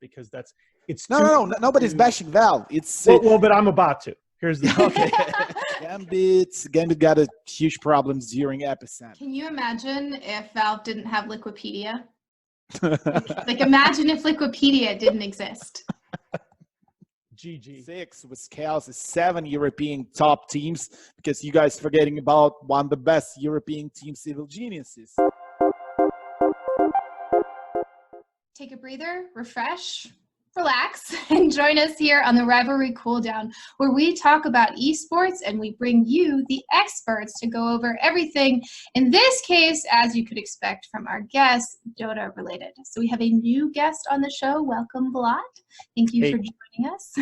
because it's no, nobody's bashing Valve. It's well, but I'm about to. Here's the okay. Gambit got a huge problems during Epicenter. Can you imagine if Valve didn't have Liquipedia? Like imagine if Liquipedia didn't exist. GG. 6 with Chaos is 7 European top teams, because you guys forgetting about one of the best European teams, Evil Geniuses. Take a breather, refresh, relax, and join us here on the Rivalry Cooldown, where we talk about esports and we bring you, the experts, to go over everything. In this case, as you could expect from our guests, Dota related. So we have a new guest on the show. Welcome, V1lat. Thank you for joining us.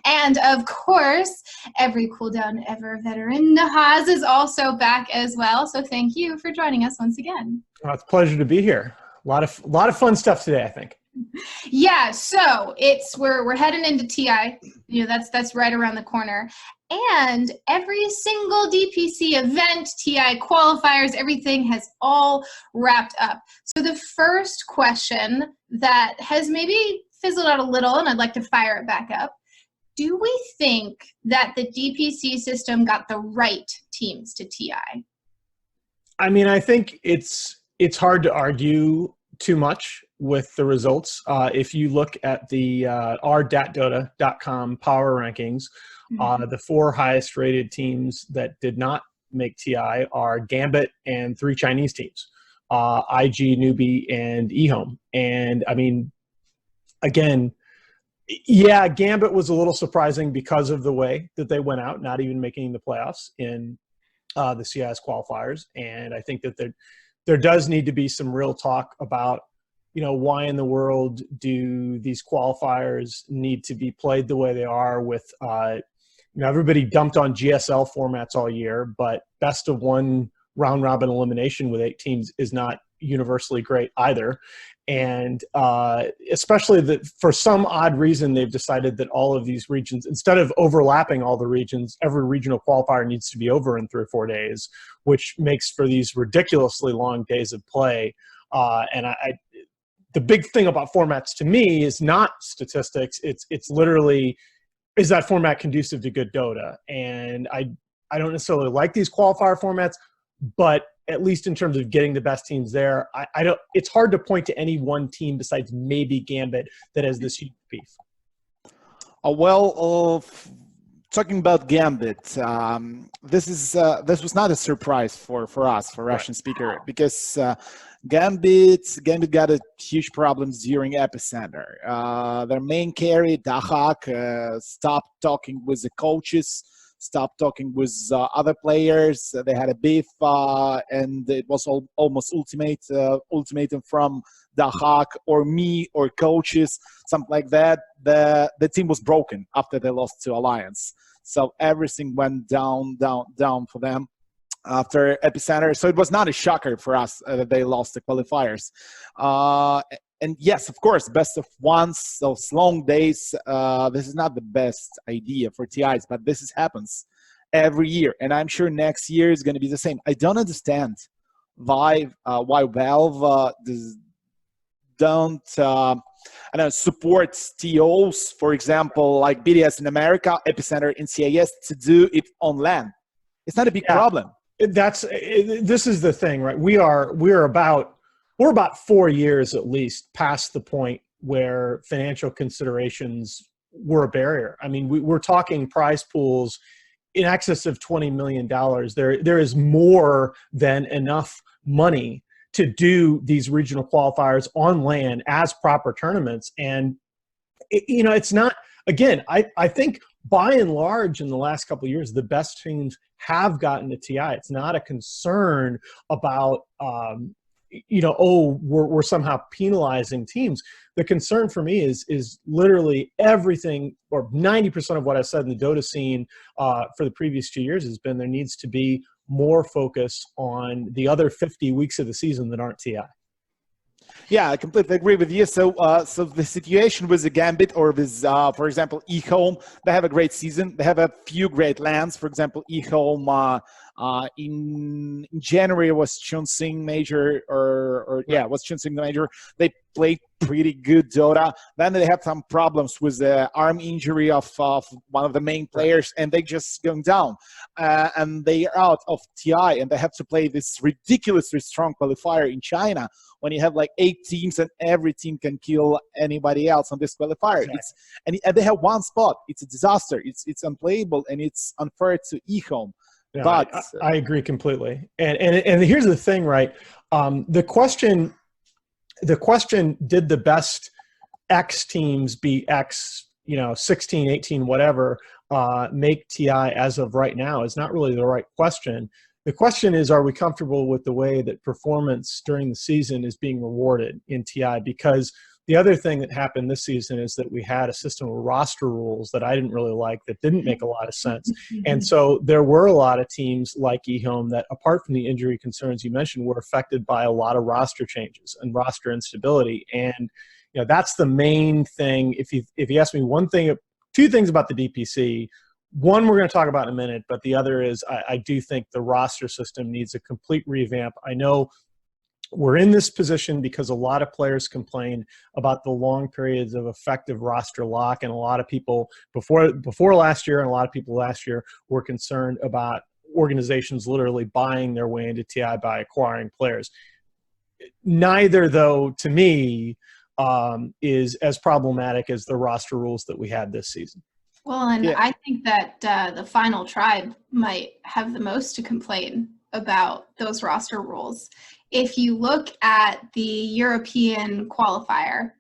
And of course, every cooldown ever veteran, Nahaz, is also back as well. So thank you for joining us once again. Well, it's a pleasure to be here. A lot of fun stuff today, I think. Yeah, so we're heading into TI. You know, that's right around the corner. And every single DPC event, TI qualifiers, everything has all wrapped up. So the first question that has maybe fizzled out a little, and I'd like to fire it back up. Do we think that the DPC system got the right teams to TI? I mean, I think it's hard to argue too much with the results. If you look at the r.dota.com power rankings, the 4 highest rated teams that did not make TI are Gambit and 3 Chinese teams, IG, Newbie, and eHome. And I mean, again, yeah, Gambit was a little surprising because of the way that they went out, not even making the playoffs in the CIS qualifiers. And I think that there does need to be some real talk about, you know, why in the world do these qualifiers need to be played the way they are with, you know, everybody dumped on GSL formats all year, but best of 1 round robin elimination with 8 teams is not universally great either. And especially for some odd reason, they've decided that all of these regions, instead of overlapping all the regions, every regional qualifier needs to be over in 3 or 4 days, which makes for these ridiculously long days of play. And the big thing about formats to me is not statistics. It's literally, is that format conducive to good Dota? And I don't necessarily like these qualifier formats, but at least in terms of getting the best teams there, I don't. It's hard to point to any one team besides maybe Gambit that has this huge beef. Talking about Gambit, this was not a surprise for us, for Russian speaker, because Gambit got a huge problems during Epicenter. Their main carry, Dahak, stopped talking with the coaches, stopped talking with other players. They had a beef, and it was almost ultimatum from Dahak or me or coaches, something like that. The team was broken after they lost to Alliance. So everything went down for them after Epicenter. So it was not a shocker for us that they lost the qualifiers. And yes, of course, best of 1, those long days, this is not the best idea for TIs, but this happens every year. And I'm sure next year is going to be the same. I don't understand why Valve don't support TOs, for example, like BDS in America, Epicenter in CIS, to do it on LAN. It's not a big problem. This is the thing, right? We're about 4 years at least past the point where financial considerations were a barrier. I mean, we're talking prize pools in excess of $20 million. There is more than enough money to do these regional qualifiers on LAN as proper tournaments. And, you know, it's not, again, I think by and large in the last couple of years, the best teams have gotten to TI. It's not a concern about, you know, oh, we're somehow penalizing teams. The concern for me is literally everything, or 90% of what I've said in the Dota scene for the previous 2 years has been there needs to be more focus on the other 50 weeks of the season that aren't TI. Yeah, I completely agree with you. So, so the situation with the Gambit or with, for example, eHome, they have a great season. They have a few great lands. For example, eHome In January was Chongqing Major, was Chongqing Major. They played pretty good Dota. Then they had some problems with the arm injury of one of the main players, and they just gone down. And they are out of TI, and they have to play this ridiculously strong qualifier in China when you have like 8 teams and every team can kill anybody else on this qualifier. Exactly. And they have one spot. It's a disaster. It's unplayable, and it's unfair to eHome. Yeah, But I agree completely. And here's the thing, right? The question, did the best X teams be X, 16, 18, whatever, make TI as of right now is not really the right question. The question is, are we comfortable with the way that performance during the season is being rewarded in TI? Because the other thing that happened this season is that we had a system of roster rules that I didn't really like, that didn't make a lot of sense. And so there were a lot of teams like eHome that, apart from the injury concerns you mentioned, were affected by a lot of roster changes and roster instability. And that's the main thing. If you ask me two things about the DPC, one we're going to talk about in a minute, but the other is I do think the roster system needs a complete revamp. I know we're in this position because a lot of players complain about the long periods of effective roster lock, and a lot of people before last year, and a lot of people last year were concerned about organizations literally buying their way into TI by acquiring players. Neither, though, to me, is as problematic as the roster rules that we had this season. Well, and I think that the Final Tribe might have the most to complain about those roster rules. If you look at the European qualifier,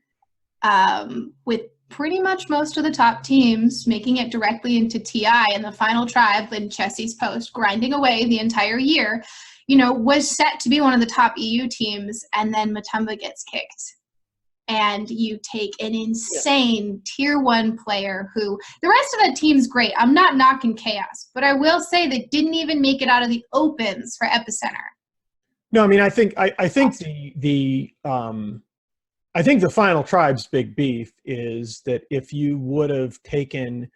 with pretty much most of the top teams making it directly into TI, and the Final Tribe, in Chessie's post, grinding away the entire year, was set to be one of the top EU teams, and then Matumba gets kicked. And you take an insane tier 1 player who, the rest of the team's great. I'm not knocking Chaos, but I will say they didn't even make it out of the opens for Epicenter. No, I mean, I think the Final Tribe's big beef is that if you would have taken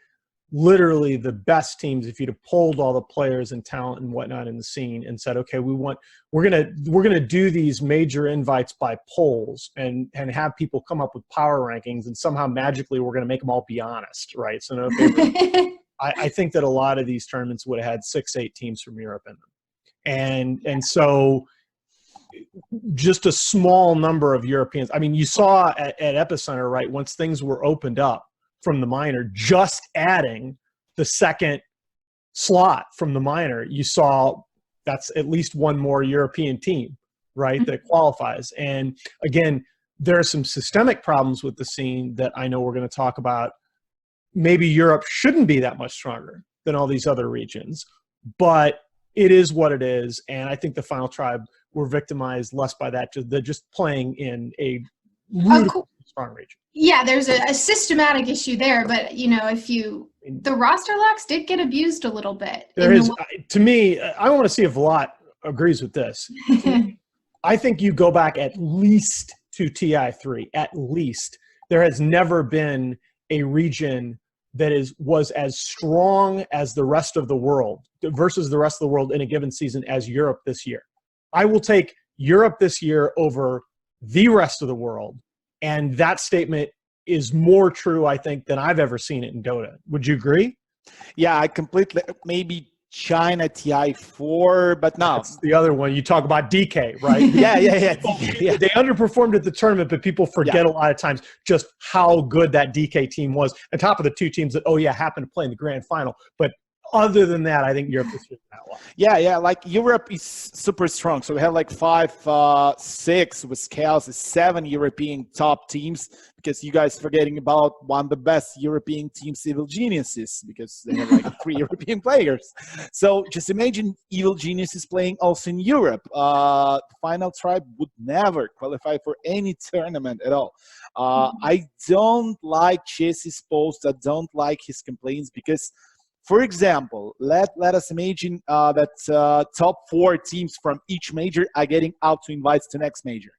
literally the best teams, if you'd have polled all the players and talent and whatnot in the scene and said, okay, we're gonna do these major invites by polls and have people come up with power rankings, and somehow magically we're gonna make them all be honest, right? So no favor. I think that a lot of these tournaments would have had 6-8 teams from Europe in them, and so just a small number of Europeans. I mean, you saw at Epicenter, right, once things were opened up from the minor, just adding the second slot from the minor, you saw that's at least one more European team, right, that qualifies. And again, there are some systemic problems with the scene that I know we're going to talk about. Maybe Europe shouldn't be that much stronger than all these other regions, but it is what it is. And I think the Final Tribe were victimized less by that. They're just playing in a really strong region. Yeah, there's a systematic issue there, but the roster locks did get abused a little bit. To me, I want to see if V1lat agrees with this. I think you go back at least to TI3, at least. There has never been a region that was as strong as the rest of the world versus the rest of the world in a given season as Europe this year. I will take Europe this year over the rest of the world, and that statement is more true, I think, than I've ever seen it in Dota. Would you agree? Yeah, I completely. Maybe China TI4, but no. That's the other one. You talk about DK, right? Yeah. They underperformed at the tournament, but people forget a lot of times just how good that DK team was. On top of the 2 teams that, happened to play in the grand final. But other than that, I think Europe is just that one. Yeah, like Europe is super strong. So we have like 5, 6 with Chaos, 7 European top teams, because you guys forgetting about one of the best European teams, Evil Geniuses, because they have like 3 European players. So just imagine Evil Geniuses playing also in Europe. Final Tribe would never qualify for any tournament at all. I don't like Chessie's post. I don't like his complaints because, for example, let us imagine that top 4 teams from each major are getting out to invites to next major.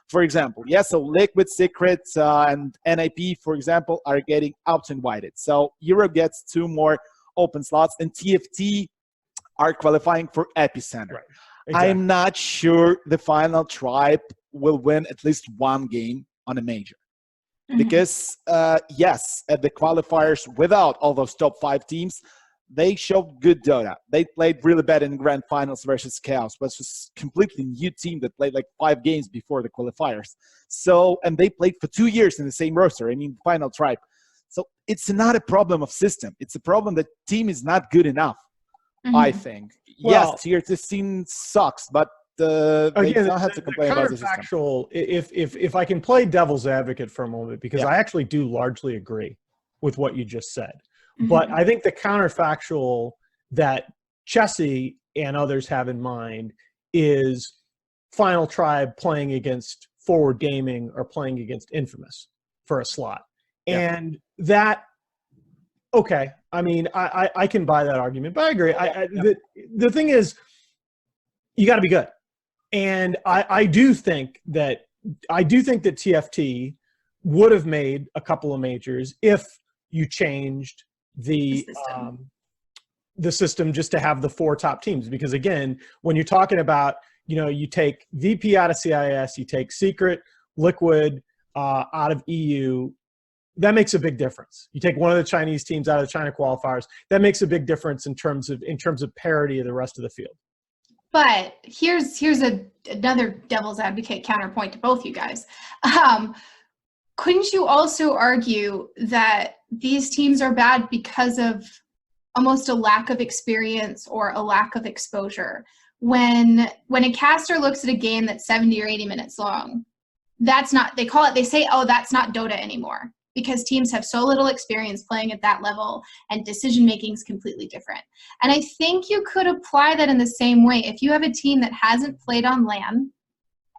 For example, so Liquid, Secret, and NIP, for example, are getting out invited. So Europe gets 2 more open slots, and TFT are qualifying for Epicenter. Right. Exactly. I'm not sure the final tribe will win at least one game on a major. Because, yes, at the qualifiers, without all those top 5 teams, they showed good Dota. They played really bad in grand finals versus Chaos, which was a completely new team that played like 5 games before the qualifiers. So, and they played for 2 years in the same roster, I mean, final tribe. So it's not a problem of system. It's a problem that team is not good enough, I think. Well, yes, tier 2 scene sucks, but they again, don't have to complain about the system. Counterfactual, if I can play devil's advocate for a moment, because I actually do largely agree with what you just said. But I think the counterfactual that Chessie and others have in mind is Final Tribe playing against Forward Gaming or playing against Infamous for a slot. And that, okay, I mean, I can buy that argument, but I agree. The thing is, you got to be good. And I do think that TFT would have made a couple of majors if you changed the system just to have the 4 top teams. Because again, when you're talking about, you take VP out of CIS, you take Secret, Liquid out of EU, that makes a big difference. You take one of the Chinese teams out of the China qualifiers, that makes a big difference in terms of parity of the rest of the field. But here's another devil's advocate counterpoint to both you guys. Couldn't you also argue that these teams are bad because of almost a lack of experience or a lack of exposure? When a caster looks at a game that's 70 or 80 minutes long, that's not, they say, oh, that's not Dota anymore, because teams have so little experience playing at that level and decision making is completely different. And I think you could apply that in the same way. If you have a team that hasn't played on LAN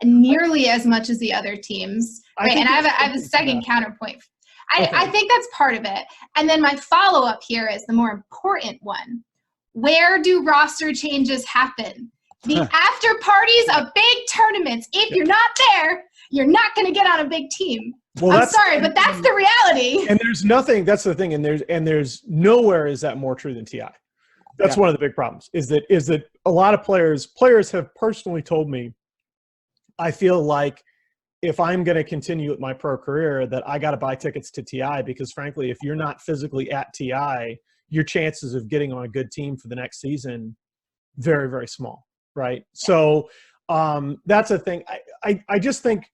nearly as much as the other teams, right? And I have a second counterpoint. I think that's part of it. And then my follow-up here is the more important one. Where do roster changes happen? The after parties of big tournaments. If you're not there, you're not going to get on a big team. Well, I'm sorry, but that's the reality. And there's nothing, that's the thing, and there's nowhere is that more true than TI. That's one of the big problems, is that a lot of players have personally told me, I feel like if I'm going to continue with my pro career, that I got to buy tickets to TI, because frankly, if you're not physically at TI, your chances of getting on a good team for the next season, very, very small, right? So that's a thing. I just think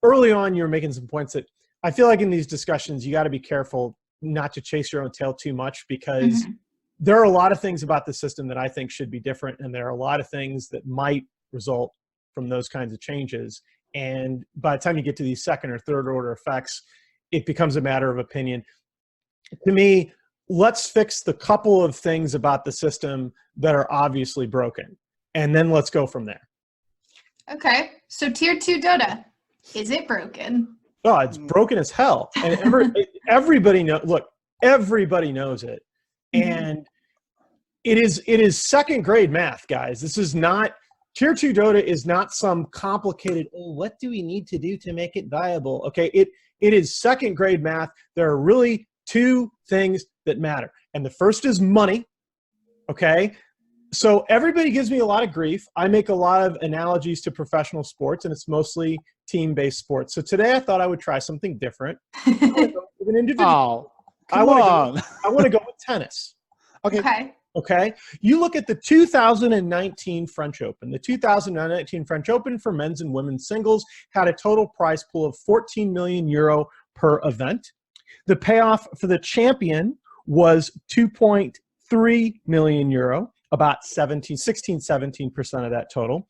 early on you were making some points that I feel like in these discussions, you got to be careful not to chase your own tail too much, because there are a lot of things about the system that I think should be different, and there are a lot of things that might result from those kinds of changes. And by the time you get to these second or third order effects, it becomes a matter of opinion. To me, let's fix the couple of things about the system that are obviously broken, and then let's go from there. Okay, so tier 2 Dota, is it broken? Oh, it's broken as hell. And everybody knows, look, everybody knows it. And it is second grade math, guys. This is not, tier 2 Dota is not some complicated, oh, what do we need to do to make it viable? Okay, it is second grade math. There are really 2 things that matter. And the first is money, okay? So everybody gives me a lot of grief. I make a lot of analogies to professional sports, and it's mostly team-based sports. So today I thought I would try something different. I want to go with an individual. I want to go with tennis. Okay. You look at the 2019 French Open. The 2019 French Open for men's and women's singles had a total prize pool of 14 million euro per event. The payoff for the champion was 2.3 million euro. About 16-17% of that total.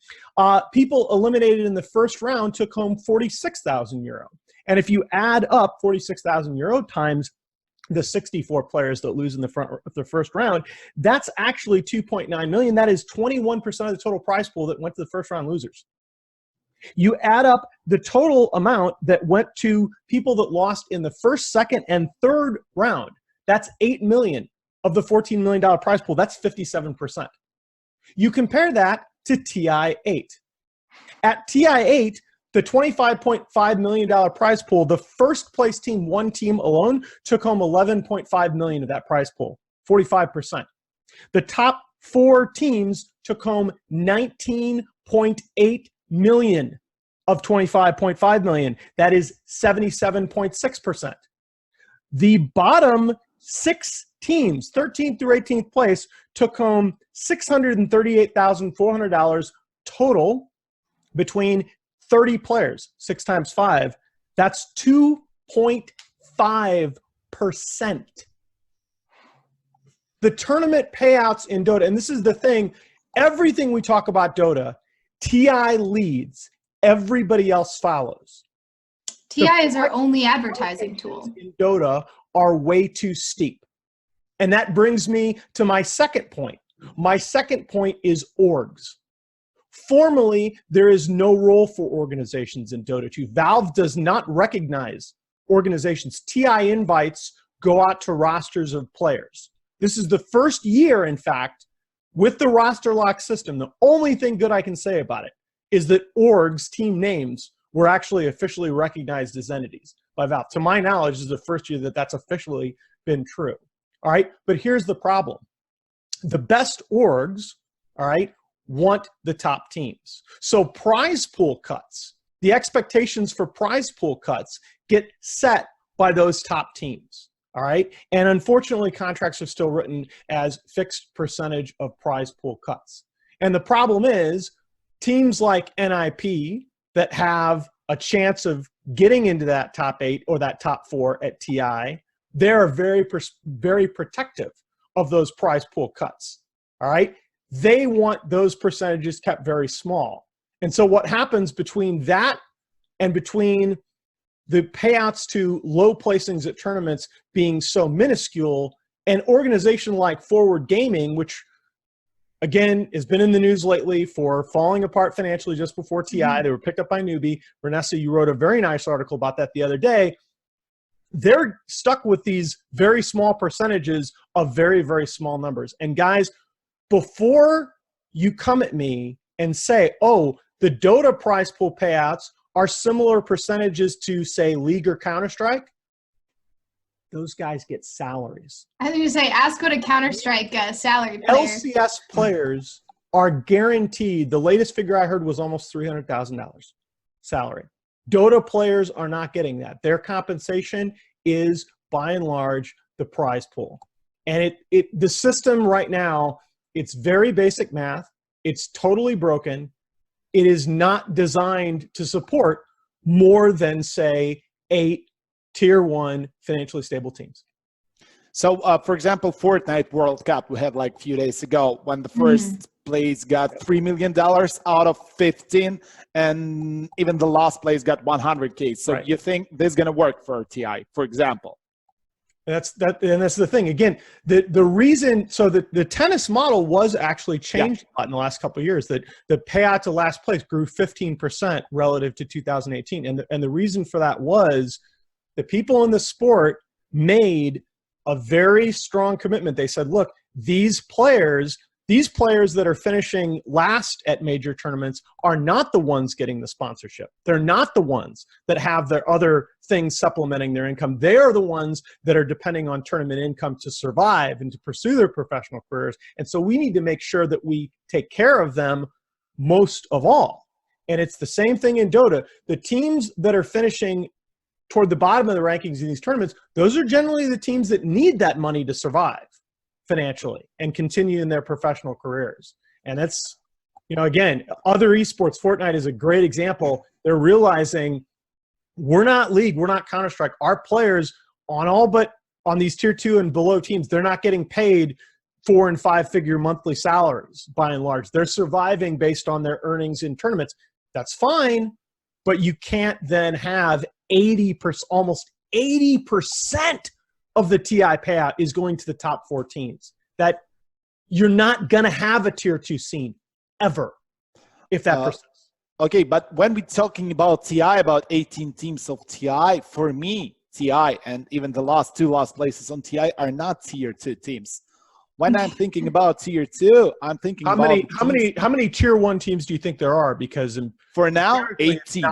People eliminated in the first round took home 46,000 euro. And if you add up 46,000 euro times the 64 players that lose in the first round, that's actually 2.9 million. That is 21% of the total prize pool that went to the first round losers. You add up the total amount that went to people that lost in the first, second, and third round. That's 8 million. Of the $14 million prize pool, that's 57%. You compare that to TI8. At TI8, the $25.5 million prize pool, the first place team, one team alone, took home $11.5 million of that prize pool, 45%. The top 4 teams took home 19.8 million of 25.5 million. That is 77.6%. The bottom 6 teams, 13th through 18th place, took home $638,400 total between 30 players. 6 times 5, that's 2.5%. The tournament payouts in Dota, and this is the thing, everything we talk about Dota, TI leads, everybody else follows. TI is our only advertising tool. In Dota are way too steep. And that brings me to my second point. My second point is orgs. Formally, there is no role for organizations in Dota 2. Valve does not recognize organizations. TI invites go out to rosters of players. This is the first year, in fact, with the roster lock system. The only thing good I can say about it is that orgs, team names, were actually officially recognized as entities by Valve. To my knowledge, this is the first year that that's officially been true. All right, but here's the problem. The best orgs, all right, want the top teams. So prize pool cuts, the expectations for prize pool cuts get set by those top teams, all right? And unfortunately, contracts are still written as fixed percentage of prize pool cuts. And the problem is teams like NIP that have a chance of getting into that top 8 or that top 4 at TI, they're very protective of those prize pool cuts, all right? They want those percentages kept very small. And so what happens between that and between the payouts to low placings at tournaments being so minuscule, an organization like Forward Gaming, which again has been in the news lately for falling apart financially just before TI, they were picked up by Newbie. Vanessa, you wrote a very nice article about that the other day. They're stuck with these very small percentages of very, very small numbers. And guys, before you come at me and say, oh, the Dota prize pool payouts are similar percentages to, say, League or Counter-Strike, those guys get salaries. I think you say, ask what a Counter-Strike salary player. LCS players are guaranteed, the latest figure I heard was almost $300,000 salary. Dota players are not getting that. Their compensation is, by and large, the prize pool. And the system right now, it's very basic math. It's totally broken. It is not designed to support more than, say, 8 Tier 1 financially stable teams. So, for example, Fortnite World Cup we had like a few days ago when the first place got $3 million out of 15, and even the last place got 100K. So right. You think this is going to work for TI, for example? And that's the thing. Again, the reason, so the tennis model was actually changed a lot in the last couple of years. That the payout to last place grew 15% relative to 2018, and the reason for that was the people in the sport made a very strong commitment. They said, look, these players that are finishing last at major tournaments are not the ones getting the sponsorship. They're not the ones that have their other things supplementing their income. They are the ones that are depending on tournament income to survive and to pursue their professional careers. And so we need to make sure that we take care of them most of all. And it's the same thing in Dota. The teams that are finishing toward the bottom of the rankings in these tournaments, those are generally the teams that need that money to survive financially and continue in their professional careers. And that's, you know, again, other esports, Fortnite is a great example. They're realizing we're not League, we're not Counter-Strike. Our players on these tier 2 and below teams, they're not getting paid 4- and 5-figure monthly salaries by and large. They're surviving based on their earnings in tournaments. That's fine, but you can't then have 80%, almost 80% of the TI payout is going to the top 4 teams. That you're not going to have a tier 2 scene ever if that persists. Okay, but when we're talking about TI, about 18 teams of TI, for me, TI and even the two last places on TI are not tier 2 teams. When I'm thinking about tier 2, I'm thinking how many tier 1 teams do you think there are? Because for now, 18.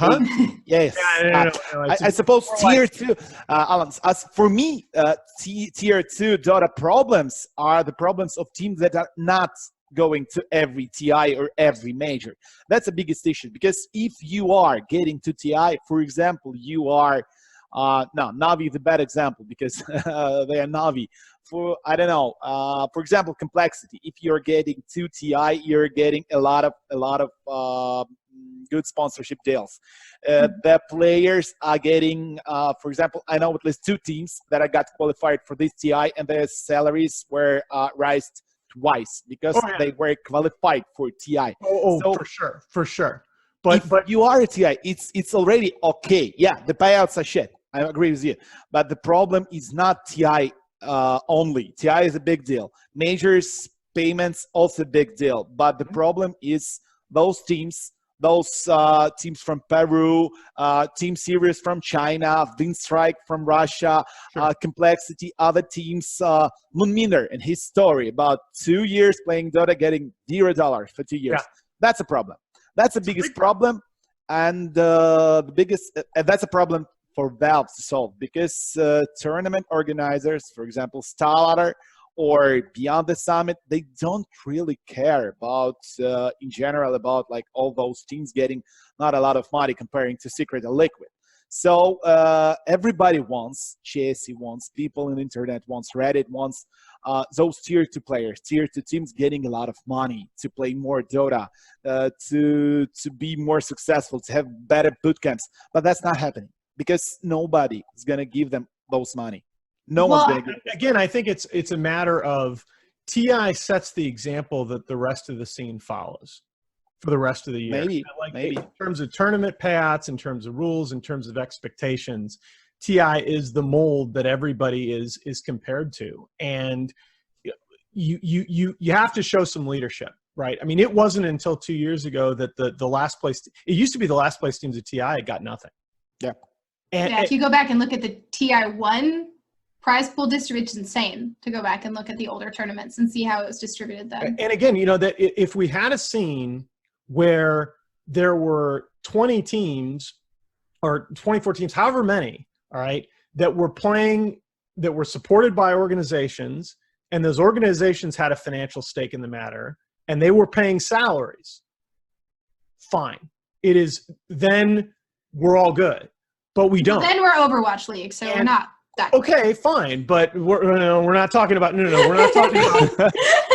Huh? Yes. Yeah, no, I suppose tier 2, Alan, as for me, tier 2 Dota problems are the problems of teams that are not going to every TI or every major. That's the biggest issue, because if you are getting to TI, for example, you are, no, Navi is a bad example because they are Navi. For, I don't know, for example, complexity. If you're getting to TI, you're getting a lot of good sponsorship deals. The players are getting, for example, I know at least 2 teams that I got qualified for this TI, and their salaries were raised twice because they were qualified for TI. So, for sure. But you are a TI, it's already okay. Yeah, the payouts are shit. I agree with you. But the problem is not TI only. TI is a big deal. Majors payments also a big deal. But the problem is those teams from Peru, Team Series from China, Winstrike from Russia, Complexity, other teams, Moonminer and his story about 2 years playing Dota, getting $0 for 2 years. Yeah. That's a problem. That's the biggest problem. And that's a problem for Valve to solve, because tournament organizers, for example, StarLadder or Beyond the Summit, they don't really care about, in general, about like all those teams getting not a lot of money comparing to Secret and Liquid. So everybody wants, Chessy wants, people on the internet wants, Reddit wants those tier 2 players, tier 2 teams getting a lot of money to play more Dota, to be more successful, to have better boot camps. But that's not happening because nobody is going to give them those money. No one's going to give them. Again, I think it's a matter of TI sets the example that the rest of the scene follows for the rest of the year. Maybe. In terms of tournament payouts, in terms of rules, in terms of expectations, TI is the mold that everybody is compared to. And you have to show some leadership, right? I mean, it wasn't until 2 years ago that the last place, it used to be the last place teams at TI got nothing. Yeah. And if you go back and look at the TI1 prize pool distribution, it's insane to go back and look at the older tournaments and see how it was distributed then. And again, you know, that if we had a scene where there were 20 teams or 24 teams, however many, all right, that were playing, that were supported by organizations, and those organizations had a financial stake in the matter, and they were paying salaries, fine. It is, then we're all good. But we don't. Then we're Overwatch League, so we're not that good. Okay, fine, but we're not talking about, no, we're not talking about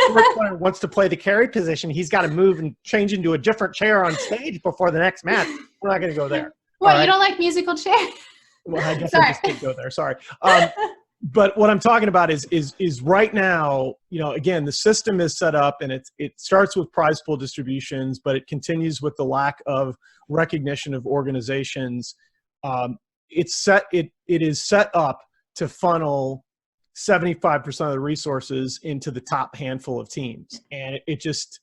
whoever wants to play the carry position. He's got to move and change into a different chair on stage before the next match. We're not going to go there. What, you don't like musical chairs? Well, I guess I just did go there. Sorry. But what I'm talking about is right now, you know, again, the system is set up, and it starts with prize pool distributions, but it continues with the lack of recognition of organizations. It is set up to funnel 75% of the resources into the top handful of teams, and it just,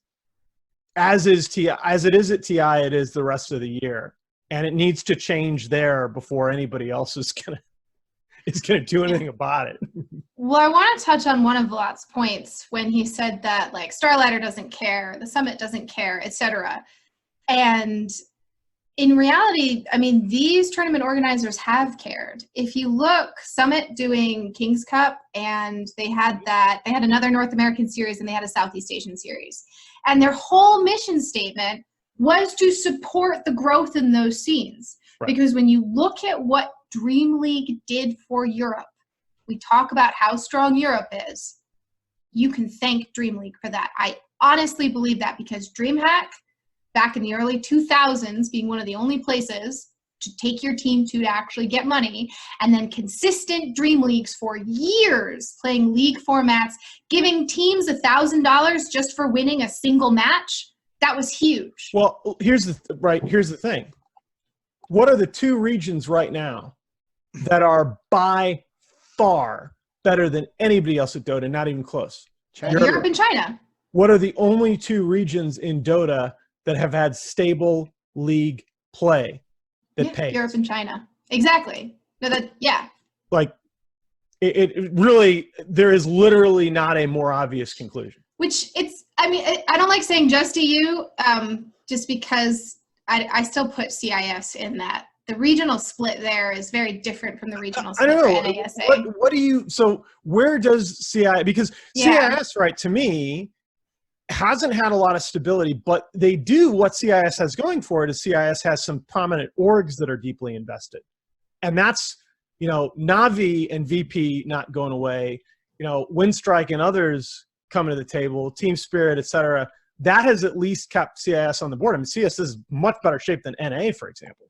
as it is at TI, it is the rest of the year, and it needs to change there before anybody else is gonna do anything about it. Well, I want to touch on one of Vlat's points when he said that like StarLadder doesn't care, the Summit doesn't care, etc. And in reality, I mean, these tournament organizers have cared. If you look, Summit doing King's Cup, and they had another North American series, and they had a Southeast Asian series. And their whole mission statement was to support the growth in those scenes. Right. Because when you look at what Dream League did for Europe, we talk about how strong Europe is. You can thank Dream League for that. I honestly believe that, because DreamHack, back in the early 2000s, being one of the only places to take your team to actually get money, and then consistent Dream Leagues for years, playing league formats, giving teams $1,000 just for winning a single match, that was huge. Well, here's the thing. What are the 2 regions right now that are by far better than anybody else at Dota? Not even close. Europe and China. What are the only 2 regions in Dota that have had stable league play that pays? Europe and China. Exactly. No, Like, it really, there is literally not a more obvious conclusion. Which I mean, I don't like saying just to you, just because I still put CIS in that. The regional split there is very different from the regional I split don't for know. NASA. What do you, so where does CIS, because CIS, right, to me, hasn't had a lot of stability, but they do what CIS has going for it is CIS has some prominent orgs that are deeply invested. And that's, you know, Navi and VP not going away, you know, Winstrike and others coming to the table, Team Spirit, et cetera. That has at least kept CIS on the board. I mean, CIS is much better shape than NA, for example.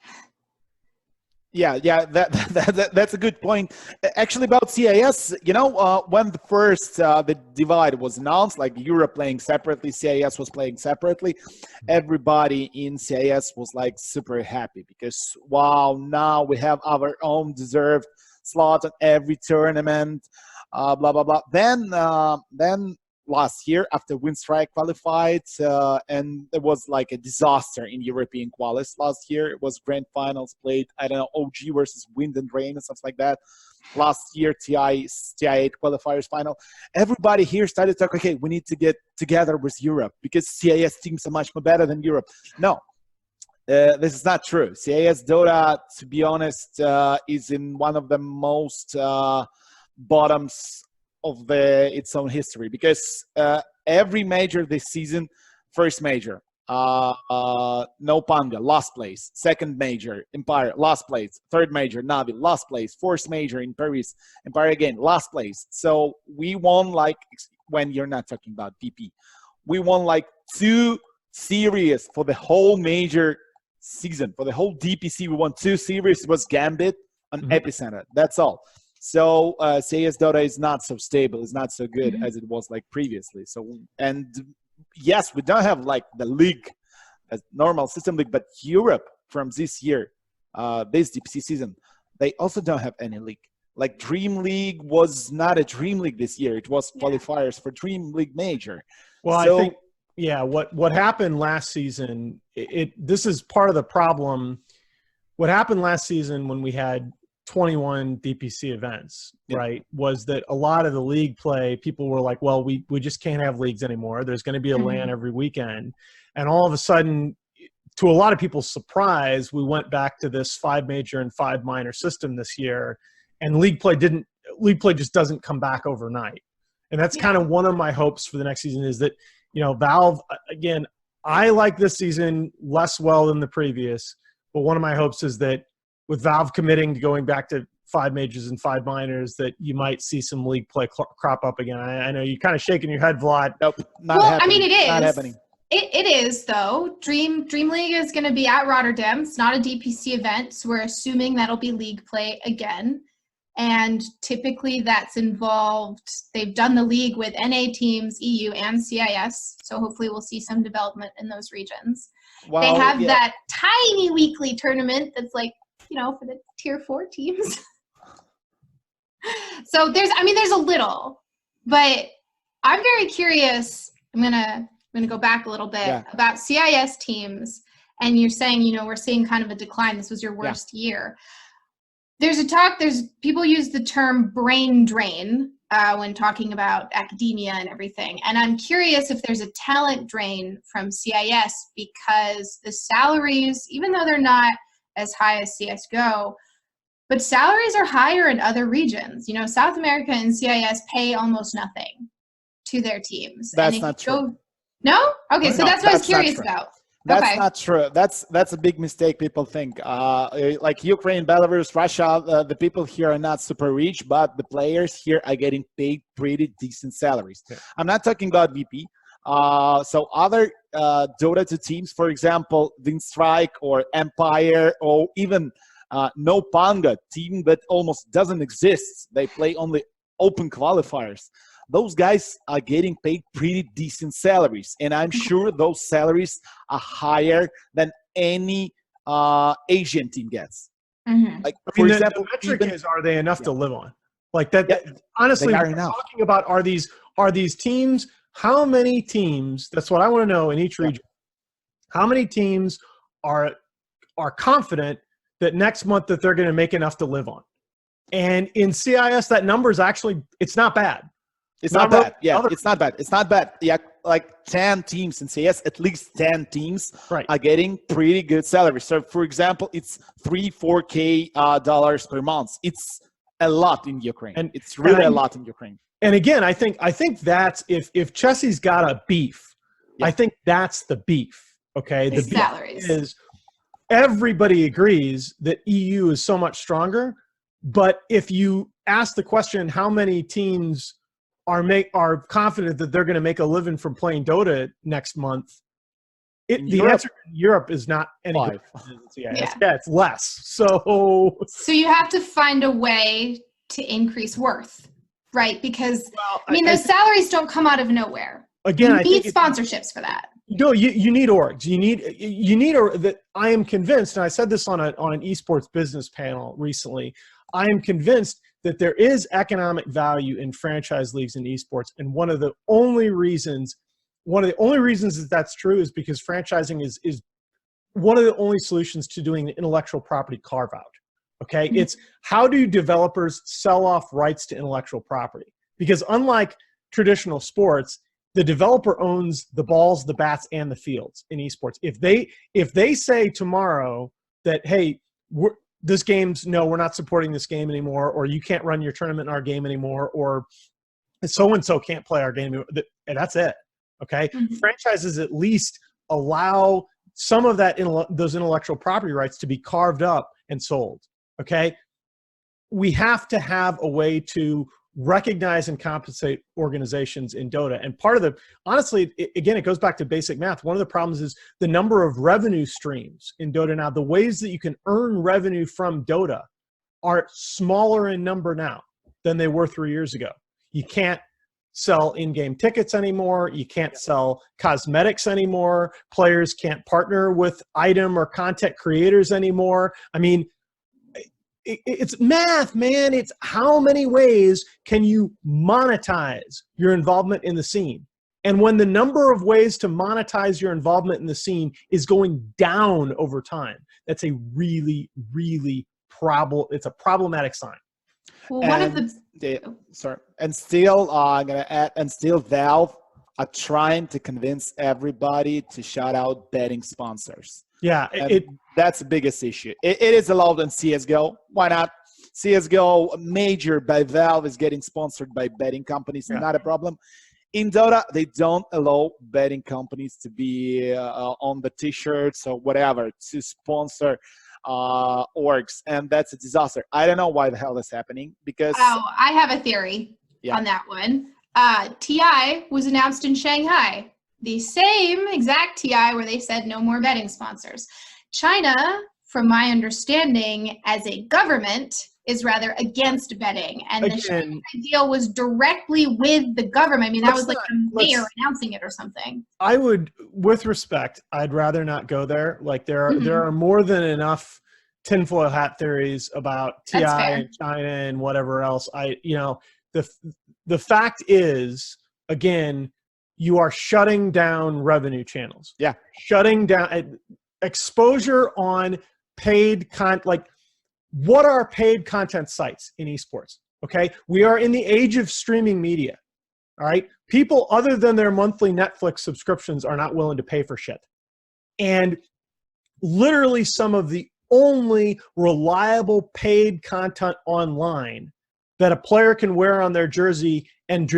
Yeah, that's a good point. Actually, about CIS, you know, when the first the divide was announced, like Europe playing separately, CIS was playing separately, everybody in CIS was like super happy because wow, now we have our own deserved slot on every tournament, blah blah blah. Then last year after Winstrike qualified and there was like a disaster in European qualis last year. It was grand finals played, I don't know, OG versus Wind and Rain and stuff like that. Last year, TI8 qualifiers final. Everybody here started talking, okay, we need to get together with Europe because CIS teams are much more better than Europe. No, this is not true. CIS Dota, to be honest, is in one of the most bottoms of its own history because every major this season, first major, no Panga, last place, second major, Empire, last place, third major, Navi, last place, fourth major in Paris, Empire again, last place. So we won like, when you're not talking about PP, we won like 2 series for the whole major season. For the whole DPC, we won 2 series. It was Gambit and Epicenter. That's all. So CS Dota is not so stable, it's not so good as it was like previously. So, and yes, we don't have like the league, a normal system league, but Europe from this year, this DPC season, they also don't have any league. Like Dream League was not a Dream League this year. It was qualifiers for Dream League Major. Well, so, I think, yeah, what happened last season, this is part of the problem. What happened last season when we had 21 DPC events, right, was that a lot of the league play, people were like, well, we just can't have leagues anymore. There's going to be a LAN every weekend. And all of a sudden, to a lot of people's surprise, we went back to this 5 major and 5 minor system this year. And league play just doesn't come back overnight. And that's kind of one of my hopes for the next season is that, you know, Valve, again, I like this season less well than the previous, but one of my hopes is that with Valve committing to going back to 5 majors and 5 minors, that you might see some league play crop up again. I know you're kind of shaking your head, Vlad. Nope, not happening. I mean, it is. Not happening. It is, though. Dream League is going to be at Rotterdam. It's not a DPC event, so we're assuming that'll be league play again. And typically that's involved, they've done the league with NA teams, EU, and CIS, so hopefully we'll see some development in those regions. Well, they have that tiny weekly tournament that's like, you know, for the tier 4 teams. So there's a little, but I'm very curious. I'm gonna go back a little bit about CIS teams. And you're saying, you know, we're seeing kind of a decline. This was your worst year. There's people use the term brain drain when talking about academia and everything. And I'm curious if there's a talent drain from CIS because the salaries, even though they're not as high as CSGO, but salaries are higher in other regions. You know, South America and CIS pay almost nothing to their teams. That's not true. No? Okay, so that's what I was curious about. That's not true. That's a big mistake people think. Like Ukraine, Belarus, Russia, the people here are not super rich, but the players here are getting paid pretty decent salaries. Yeah. I'm not talking about VP. So other Dota 2 teams, for example, Winstrike or Empire or even No Panga, team that almost doesn't exist. They play only open qualifiers. Those guys are getting paid pretty decent salaries. And I'm sure those salaries are higher than any Asian team gets. Like, for example, the metric is, are they enough to live on? Like that, honestly, we're talking about are these teams, how many teams, that's what I want to know in each region. How many teams are confident that next month that they're going to make enough to live on? And in CIS, that number is actually, it's not bad. It's not bad. Yeah, other- it's not bad. It's not bad. Yeah, like 10 teams in CS, at least 10 teams Right. are getting pretty good salaries. So, for example, it's $3-4K dollars per month. It's a lot in Ukraine. And- It's really and a lot in Ukraine. And again, I think that's if Chelsea's got a beef, Yeah. I think that's the beef. Okay, the It's beef salaries. is everybody agrees that EU is so much stronger, but if you ask the question, how many teams are confident that they're going to make a living from playing Dota next month? The answer in Europe is not any. 5. It's less. So you have to find a way to increase worth, right? Because those salaries don't come out of nowhere. Again, you I need think sponsorships for that. No, you need orgs. You need that. I am convinced, and I said this on an esports business panel recently. I am convinced that there is economic value in franchise leagues in esports, and one of the only reasons that that's true is because franchising is one of the only solutions to doing the intellectual property carve out. Okay, it's how do developers sell off rights to intellectual property? Because unlike traditional sports, the developer owns the balls, the bats, and the fields in esports. If they say tomorrow that, hey, we're not supporting this game anymore, or you can't run your tournament in our game anymore, or so-and-so can't play our game anymore, and that's it. Okay, franchises at least allow some of those intellectual property rights to be carved up and sold. Okay, we have to have a way to recognize and compensate organizations in Dota. And part of honestly, it goes back to basic math. One of the problems is the number of revenue streams in Dota now. The ways that you can earn revenue from Dota are smaller in number now than they were 3 years ago. You can't sell in-game tickets anymore. You can't sell cosmetics anymore. Players can't partner with item or content creators anymore. I mean, it's math, man. It's how many ways can you monetize your involvement in the scene? And when the number of ways to monetize your involvement in the scene is going down over time, that's a really, really it's a problematic sign. Well, And still, I'm gonna add, and still Valve are trying to convince everybody to shout out betting sponsors. Yeah, that's the biggest issue. It is allowed in CSGO. Why not? CSGO major by Valve is getting sponsored by betting companies. Yeah. Not a problem. In Dota, they don't allow betting companies to be on the T-shirts or whatever to sponsor orgs, and that's a disaster. I don't know why the hell that's happening because. Oh, I have a theory on that one. TI was announced in Shanghai. The same exact TI where they said no more betting sponsors. China, from my understanding, as a government, is rather against betting. And the Shanghai deal was directly with the government. I mean, that was like the mayor announcing it or something. I would, with respect, I'd rather not go there. Like there are more than enough tinfoil hat theories about TI and China and whatever else. The fact is, again, you are shutting down revenue channels. Yeah. Shutting down exposure on paid content. Like, what are paid content sites in esports? Okay. We are in the age of streaming media. All right. People other than their monthly Netflix subscriptions are not willing to pay for shit. And literally some of the only reliable paid content online that a player can wear on their jersey and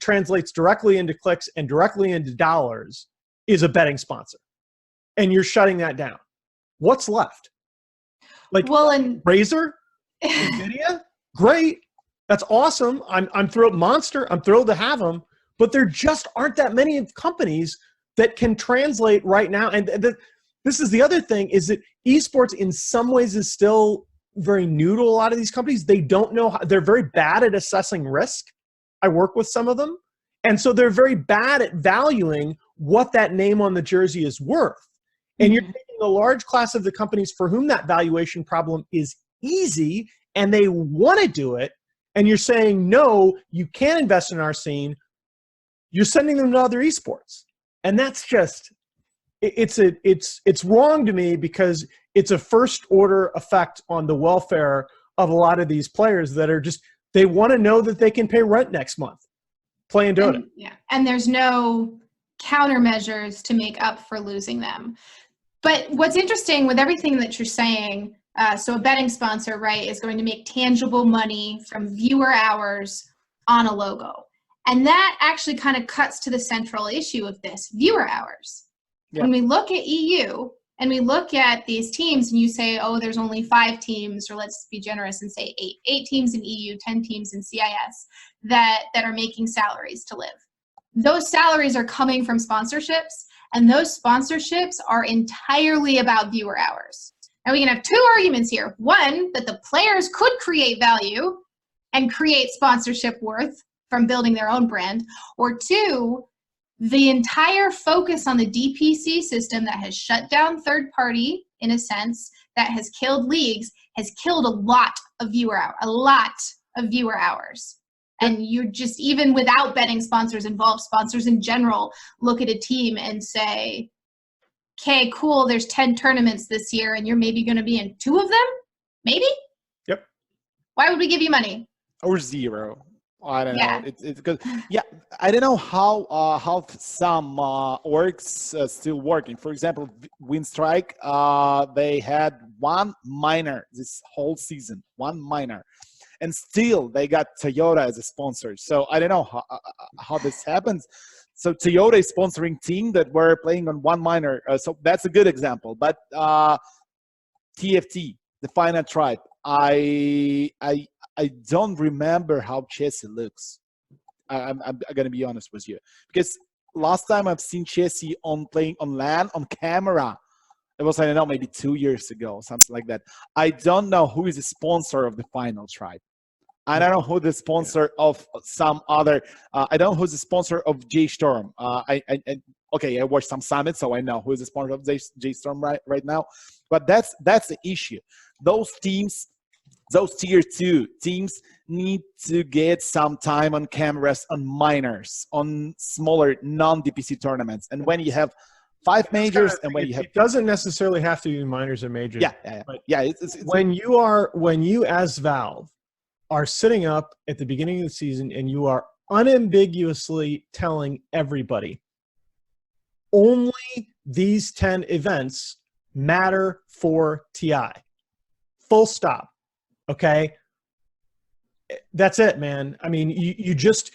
translates directly into clicks and directly into dollars is a betting sponsor. And you're shutting that down. What's left? Like, Razer, NVIDIA, great. That's awesome. I'm thrilled. Monster, I'm thrilled to have them. But there just aren't that many companies that can translate right now. And this is the other thing, is that esports in some ways is still very new to a lot of these companies. They don't know they're very bad at assessing risk. I work with some of them. And so they're very bad at valuing what that name on the jersey is worth. And you're taking a large class of the companies for whom that valuation problem is easy and they want to do it. And you're saying, no, you can't invest in our scene. You're sending them to other esports. And that's just, it's wrong to me because it's a first order effect on the welfare of a lot of these players that are just, they want to know that they can pay rent next month. playing Dota. And there's no countermeasures to make up for losing them. But what's interesting with everything that you're saying, so a betting sponsor, right, is going to make tangible money from viewer hours on a logo. And that actually kind of cuts to the central issue of this, viewer hours. Yeah. When we look at EU and we look at these teams and you say, oh, there's only 5 teams, or let's be generous and say 8 teams in EU, 10 teams in CIS that are making salaries to live. Those salaries are coming from sponsorships, and those sponsorships are entirely about viewer hours. Now, we can have 2 arguments here. One, that the players could create value and create sponsorship worth from building their own brand, or 2, the entire focus on the DPC system that has shut down third party, in a sense, that has killed leagues, has killed a lot of viewer hours. And you just, even without betting sponsors involved, sponsors in general look at a team and say, okay, cool, there's 10 tournaments this year and you're maybe going to be in 2 of them? Maybe? Yep. Why would we give you money? Or 0. I don't know. It's good. Yeah, I don't know how some orgs still working. For example, Winstrike, they had 1 minor this whole season, 1 minor, and still they got Toyota as a sponsor. So I don't know how this happens. So Toyota is sponsoring team that were playing on 1 minor. So that's a good example. But TFT, the Final Tribe, I don't remember how Chessy looks. I'm going to be honest with you. Because last time I've seen Chessy playing on LAN, on camera, it was, I don't know, maybe 2 years ago, something like that. I don't know who is the sponsor of the Final Tribe. I don't know who the sponsor of some other, I don't know who's the sponsor of J-Storm. Okay, I watched some summits, so I know who is the sponsor of J-Storm right now. But that's the issue. Those teams, those tier 2 teams need to get some time on cameras on minors, on smaller non-DPC tournaments. And when you have 5 majors and when you have... It doesn't necessarily have to be minors or majors. Yeah. It's when you as Valve are sitting up at the beginning of the season and you are unambiguously telling everybody, only these 10 events matter for TI. Full stop. Okay, that's it, man. I mean, you just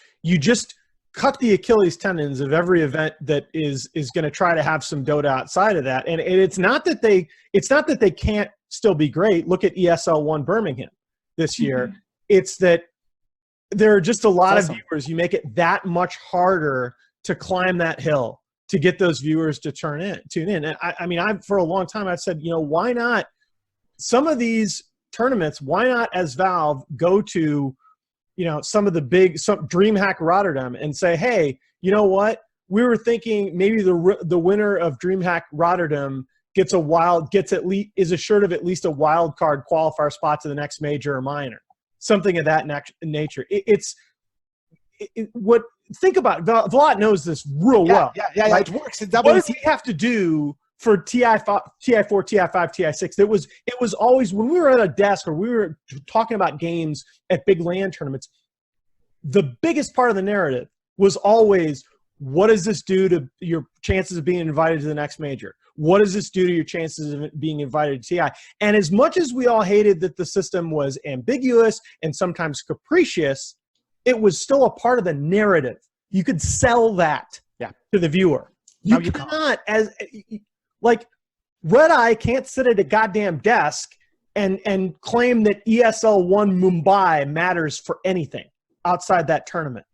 cut the Achilles tendons of every event that is going to try to have some Dota outside of that. And it's not that they can't still be great. Look at ESL1 Birmingham this year. Mm-hmm. It's that there are just a lot of viewers. You make it that much harder to climb that hill to get those viewers to tune in. And I mean, for a long time I've said, why not some of these tournaments, why not as Valve go to, some of the big, some DreamHack Rotterdam and say, hey, you know what? We were thinking maybe the winner of DreamHack Rotterdam is assured of at least a wild card qualifier spot to the next major or minor, something of that nature. Think about it. V1lat knows this real well. Yeah, right? It works. What do we have to do for TI4, TI5, TI6? It was always when we were at a desk or we were talking about games at big LAN tournaments, the biggest part of the narrative was always, what does this do to your chances of being invited to the next major? What does this do to your chances of being invited to TI? And as much as we all hated that the system was ambiguous and sometimes capricious, it was still a part of the narrative. You could sell that to the viewer. You cannot, like, Red Eye can't sit at a goddamn desk and claim that ESL1 Mumbai matters for anything outside that tournament.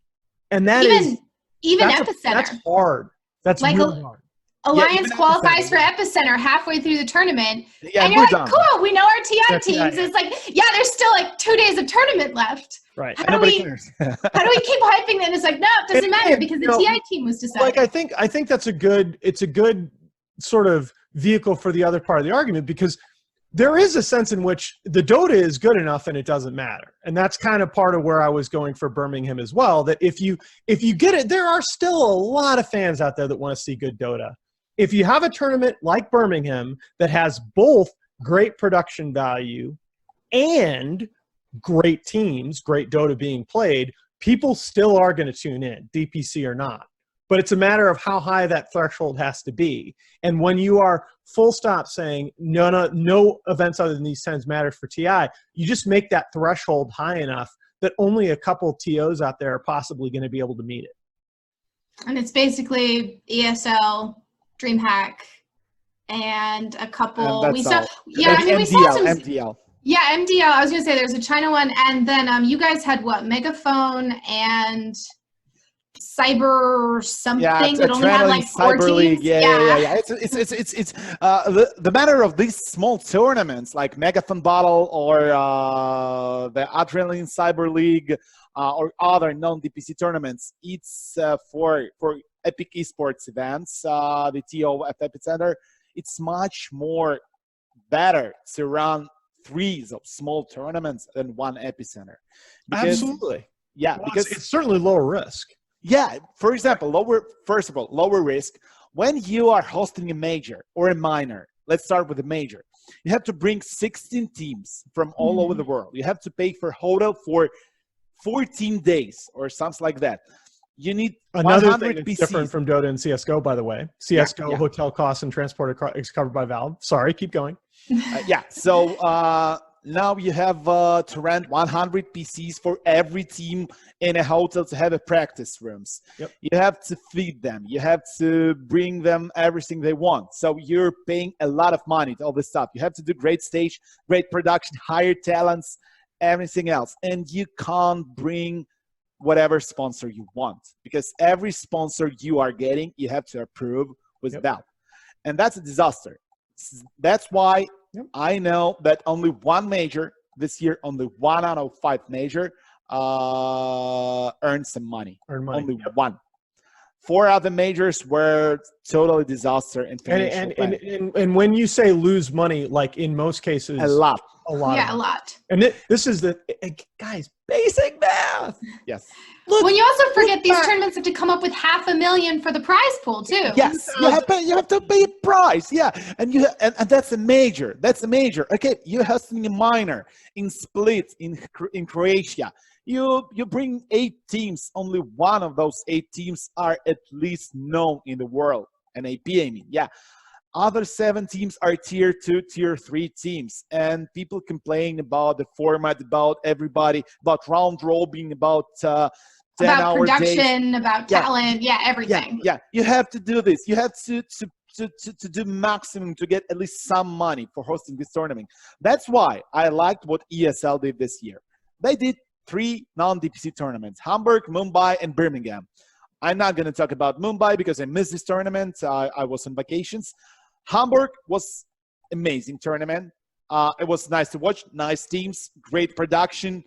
And that's Epicenter. That's hard. That's like really hard. Alliance qualifies for Epicenter halfway through the tournament. Yeah, and you're like, cool, we know our TI teams. It's like, there's still like 2 days of tournament left. Right. How do we keep hyping that? It's like, no, it doesn't matter because the TI team was decided. Like, I think it's a good sort of vehicle for the other part of the argument, because there is a sense in which the Dota is good enough and it doesn't matter. And that's kind of part of where I was going for Birmingham as well, that if you get it, there are still a lot of fans out there that want to see good Dota. If you have a tournament like Birmingham that has both great production value and great teams, great Dota being played, people still are going to tune in, DPC or not. But it's a matter of how high that threshold has to be. And when you are full stop saying no events other than these 10s matter for TI, you just make that threshold high enough that only a couple TOs out there are possibly going to be able to meet it. And it's basically ESL, DreamHack, and a couple. And we that's saw, all. yeah, I mean, we saw some. MDL. Yeah, MDL. I was gonna say there's a China one, and then you guys had what? Megaphone and Cyber something that only had like 4 Cyber teams. League. Yeah. It's the matter of these small tournaments like Megaphone Battle or the Adrenaline Cyber League or other non-DPC tournaments. It's for Epic Esports events, the TO at Epicenter. It's much more better to run 3 of small tournaments than 1 Epicenter. Because, Absolutely. Yeah, well, because it's certainly lower risk. Yeah, for example, lower risk. When you are hosting a major or a minor, let's start with a major. You have to bring 16 teams from all over the world. You have to pay for hotel for 14 days or something like that. You need another thing that's PCs. different from Dota and CSGO, by the way. CSGO hotel costs and transport is covered by Valve. Sorry, keep going. So now you have to rent 100 PCs for every team in a hotel to have a practice rooms. Yep. You have to feed them. You have to bring them everything they want. So you're paying a lot of money to all this stuff. You have to do great stage, great production, hire talents, everything else. And you can't bring whatever sponsor you want because every sponsor you are getting, you have to approve with Valve. And that's a disaster. That's why I know that only 1 major this year, only 1 out of 5 major earned some money. Only 1. 4 other majors were totally disaster and and when you say lose money, like in most cases, a lot. Yeah, a lot. And this is the guys basic math. Yes. Look, well, you also forget these tournaments have to come up with $500,000 for the prize pool too. Yes, you have to pay a prize. Yeah, and that's a major. That's a major. Okay, you're hosting a minor in Split in Croatia. You bring 8 teams. Only 1 of those 8 teams are at least known in the world. And AP, I mean, yeah. Other 7 teams are tier 2, tier 3 teams, and people complain about the format, about everybody, about round robin, about 10-hour production, days. about talent, everything. Yeah, you have to do this. You have to do maximum to get at least some money for hosting this tournament. That's why I liked what ESL did this year. They did 3 non-DPC tournaments: Hamburg, Mumbai, and Birmingham. I'm not going to talk about Mumbai because I missed this tournament. I was on vacations. Hamburg was amazing tournament. It was nice to watch, nice teams, great production,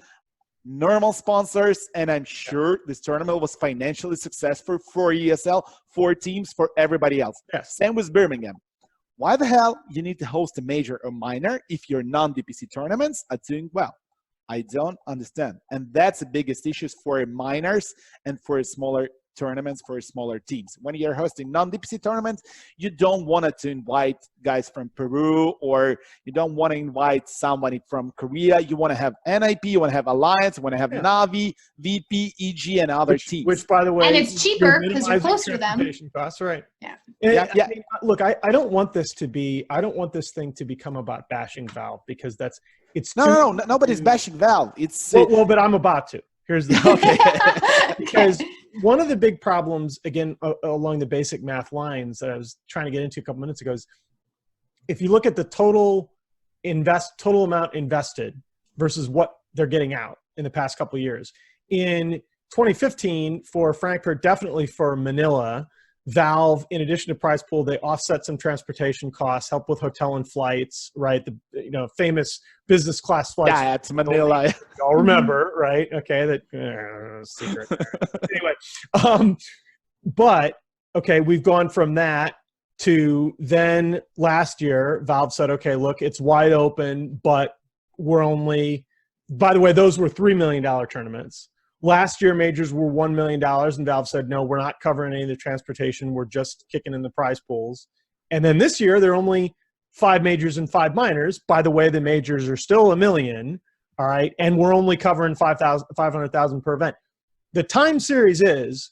normal sponsors, and I'm sure this tournament was financially successful for ESL, for teams, for everybody else. Yes. Same with Birmingham. Why the hell you need to host a major or minor if your non-DPC tournaments are doing well? I don't understand. And that's the biggest issue for minors and for smaller tournaments, for smaller teams. When you're hosting non-DPC tournaments, you don't want to invite guys from Peru, or you don't want to invite somebody from Korea. You want to have NIP, you want to have Alliance, you want to have Navi, VP, EG, and other teams. Which, by the way, and it's cheaper because you're closer to them. Costs, right? Yeah. I mean, look, I don't want this to be. I don't want this thing to become about bashing Valve, because it's no. Nobody's bashing Valve. It's well, but I'm about to. Here's the because one of the big problems, again, along the basic math lines that I was trying to get into a couple minutes ago, is if you look at the total amount invested versus what they're getting out in the past couple of years. In 2015, for Frankfurt, definitely for Manila, Valve, in addition to prize pool, they offset some transportation costs, help with hotel and flights, right? The famous business class flights. Yeah, it's Manila. Y'all remember, right? Okay, that secret. Anyway, but okay, we've gone from that to then last year, Valve said, okay, look, it's wide open, but we're only. By the way, those were $3 million tournaments. Last year, majors were $1 million, and Valve said, no, we're not covering any of the transportation. We're just kicking in the prize pools. And then this year, they're only 5 majors and 5 minors. By the way, the majors are still $1 million, all right? And we're only covering $500,000 per event. the time series is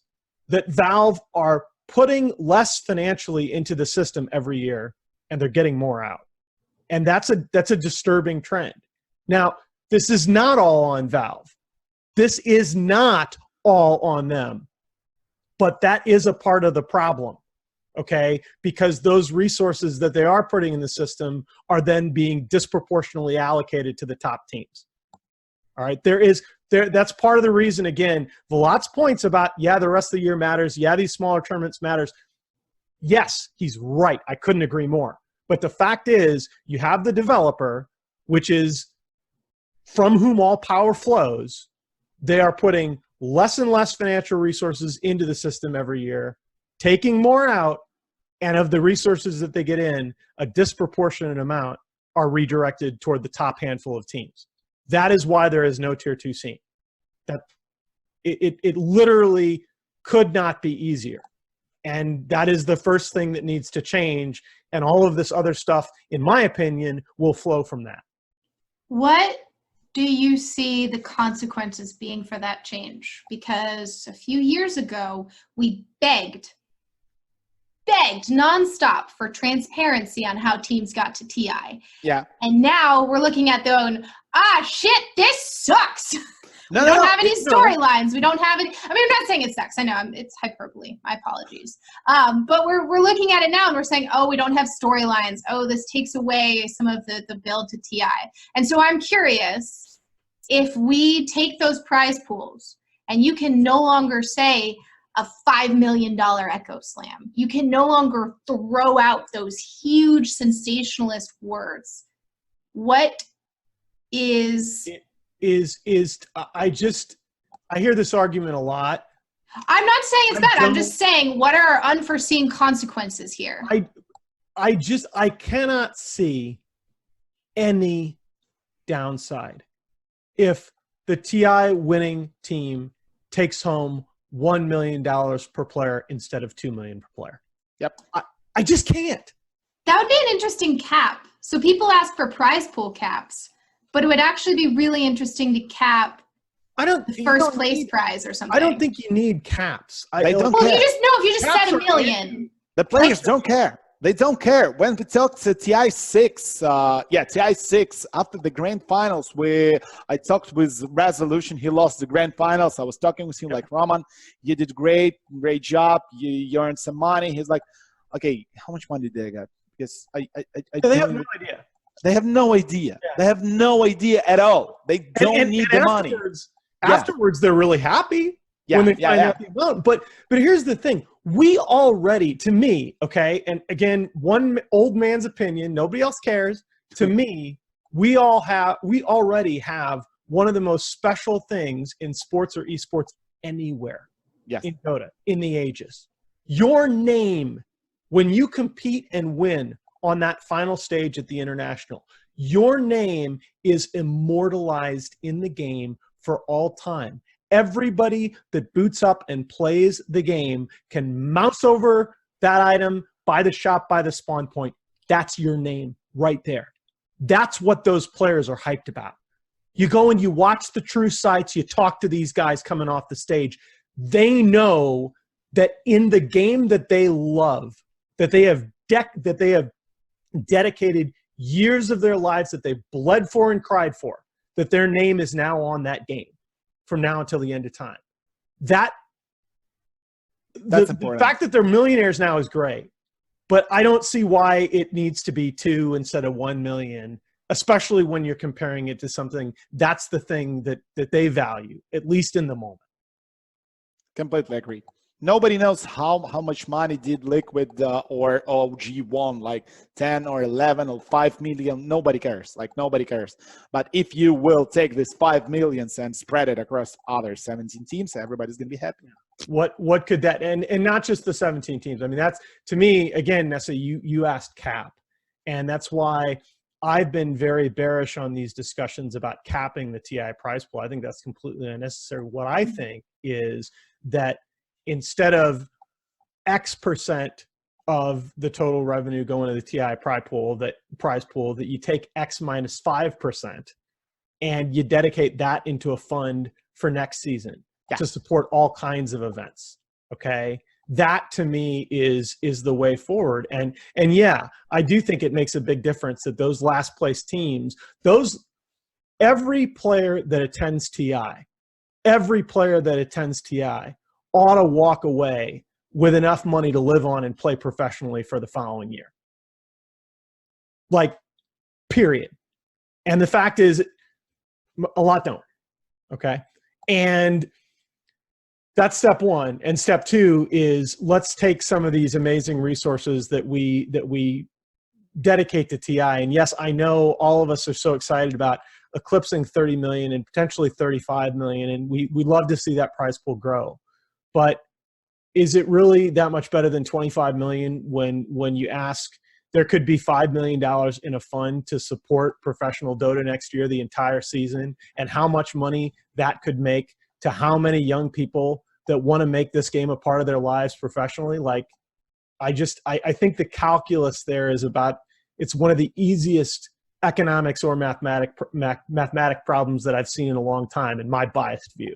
that Valve are putting less financially into the system every year, and they're getting more out. And that's a disturbing trend. Now, this is not all on Valve. This is not all on them. But that is a part of the problem, okay? Because those resources that they are putting in the system are then being disproportionately allocated to the top teams. All right, that's part of the reason, again, V1lat's points about, yeah, the rest of the year matters, yeah, these smaller tournaments matters. Yes, he's right. I couldn't agree more. But the fact is, you have the developer, which is from whom all power flows. They are putting less and less financial resources into the system every year, taking more out, and of the resources that they get in, a disproportionate amount are redirected toward the top handful of teams. That is why there is no tier 2 scene. That it literally could not be easier. And that is the first thing that needs to change. And all of this other stuff, in my opinion, will flow from that. What do you see the consequences being for that change? Because a few years ago, we begged nonstop for transparency on how teams got to TI. Yeah. And now we're looking at going, shit, this sucks. We don't have any storylines. We don't have any. I mean, I'm not saying it sucks. I know it's hyperbole. My apologies. But we're looking at it now and we're saying, oh, we don't have storylines. Oh, this takes away some of the build to TI. And so I'm curious if we take those prize pools and you can no longer say a $5 million Echo Slam. You can no longer throw out those huge sensationalist words. What is I hear this argument a lot. I'm not saying it's bad. I'm just saying, what are unforeseen consequences here? I cannot see any downside if the TI winning team takes home $1 million per player instead of $2 million per player. Yep. I just can't. That would be an interesting cap. So people ask for prize pool caps, but it would actually be really interesting to cap the first place prize or something. I don't think you need caps. They don't well, care. if you just set $1 million. The players don't care. They don't care. When we talked to TI6, TI6 after the grand finals, where I talked with Resolution, he lost the grand finals. I was talking with him like, Roman, you did great job. You earned some money. He's like, okay, how much money did they get? Because they have no idea. They have no idea. Yeah. They have no idea at all. They don't need the money. Afterwards, they're really happy when they find out the amount. But here's the thing. We already, to me, okay, and again, one old man's opinion, nobody else cares. To me, we already have one of the most special things in sports or esports anywhere. Yes. In Dota, in the Aegis. Your name, when you compete and win on that final stage at the International, your name is immortalized in the game for all time. Everybody that boots up and plays the game can mouse over that item, buy the shop, buy the spawn point. That's your name right there. That's what those players are hyped about. You go and you watch the true sites, you talk to these guys coming off the stage. They know that in the game that they love, that they have dedicated years of their lives, that they bled for and cried for, that their name is now on that game from now until the end of time. That's important. The fact that they're millionaires now is great, but I don't see why it needs to be 2 instead of 1 million, especially when you're comparing it to something that's the thing that they value, at least in the moment. Completely agree. Nobody knows how much money did Liquid or OG won, like 10 or 11 or 5 million. Nobody cares. Like, nobody cares. But if you will take this 5 million and spread it across other 17 teams, everybody's going to be happy. What could that, and not just the 17 teams. I mean, that's, to me, again, Nessa, you asked cap. And that's why I've been very bearish on these discussions about capping the TI prize pool. I think that's completely unnecessary. What I think is that instead of X percent of the total revenue going to the TI prize pool, that you take X minus 5% and you dedicate that into a fund for next season. to support all kinds of events. Okay. That to me is the way forward. And yeah, I do think it makes a big difference that those last place teams, every player that attends TI ought to walk away with enough money to live on and play professionally for the following year. Like, period. And the fact is, a lot don't. Okay. And that's step one. And step two is, let's take some of these amazing resources that we dedicate to TI. And yes, I know all of us are so excited about eclipsing 30 million and potentially 35 million. And we'd love to see that prize pool grow. But is it really that much better than 25 million when you ask, there could be $5 million in a fund to support professional Dota next year, the entire season, and how much money that could make to how many young people that want to make this game a part of their lives professionally? Like, I think the calculus there is it's one of the easiest economics or mathematic problems that I've seen in a long time, in my biased view.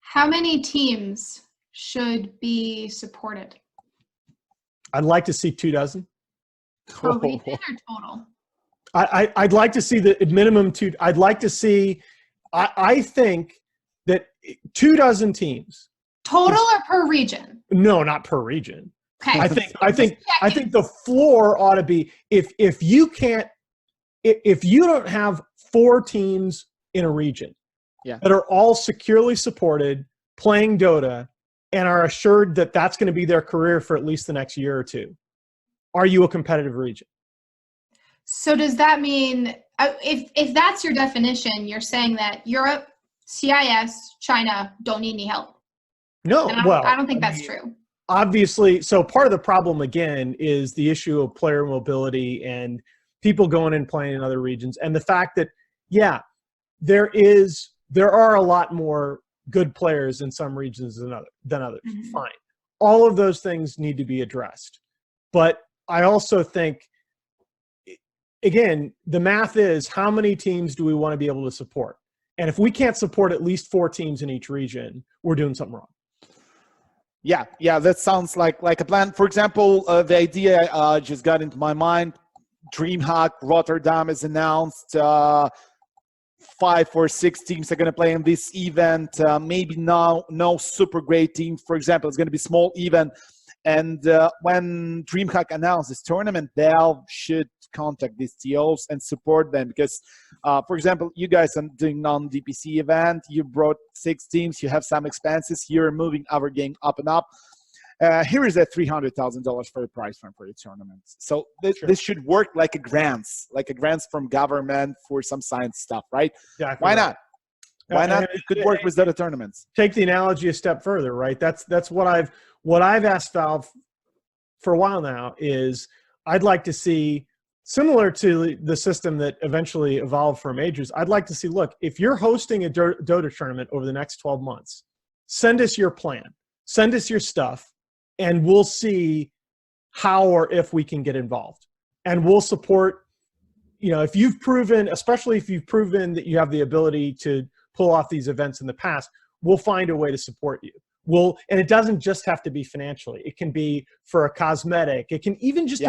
How many teams should be supported? I'd like to see 24. Per region or total? I'd like to see the minimum two. I'd like to see, I think that 24 teams. Total or per region? No, not per region. Okay. I think the floor ought to be, if you don't have 4 teams in a region that are all securely supported, playing Dota, and are assured that that's going to be their career for at least the next year or two, are you a competitive region? So does that mean, if that's your definition, you're saying that Europe, CIS, China don't need any help? No, I don't think that's true. Obviously, so part of the problem, again, is the issue of player mobility and people going and playing in other regions. And the fact that, yeah, there are a lot more good players in some regions than others. Mm-hmm. Fine. All of those things need to be addressed. But I also think, again, the math is, how many teams do we want to be able to support? And if we can't support at least 4 teams in each region, we're doing something wrong. Yeah, that sounds like a plan. For example, the idea just got into my mind. DreamHack Rotterdam is announced. 5 or 6 teams are going to play in this event. Maybe no super great team. For example, it's going to be small event. And when DreamHack announced this tournament, Valve should contact these TOs and support them, because, for example, you guys are doing non-DPC event. You brought 6 teams. You have some expenses. You're moving our game up and up. Here is a $300,000 for a prize fund for your tournament. So this should work like a grants from government for some science stuff, right? Exactly. Why not? Why not? It could work with Dota tournaments. Take the analogy a step further, right? That's what I've asked Valve for a while now is, I'd like to see, similar to the system that eventually evolved for majors, I'd like to see, look, if you're hosting a Dota tournament over the next 12 months, send us your plan, send us your stuff, and we'll see how or if we can get involved. And we'll support, if you've proven, especially if you've proven that you have the ability to pull off these events in the past, we'll find a way to support you. And it doesn't just have to be financially. It can be for a cosmetic. It can even just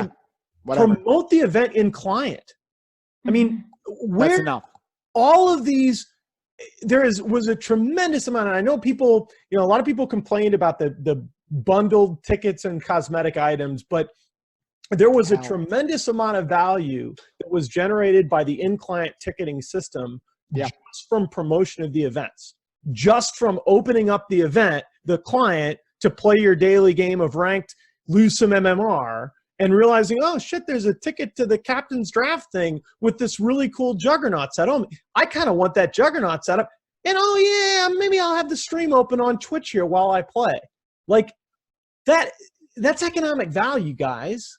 promote the event in client. I mean, that's enough. All of these, was a tremendous amount. And I know people, a lot of people complained about the bundled tickets and cosmetic items, but there was a tremendous amount of value that was generated by the in-client ticketing system just from promotion of the events, just from opening up the event, the client, to play your daily game of ranked, lose some MMR, and realizing, oh shit, there's a ticket to the captain's draft thing with this really cool Juggernaut set. Oh, I kind of want that Juggernaut setup. And oh yeah, maybe I'll have the stream open on Twitch here while I play. Like that's economic value, guys.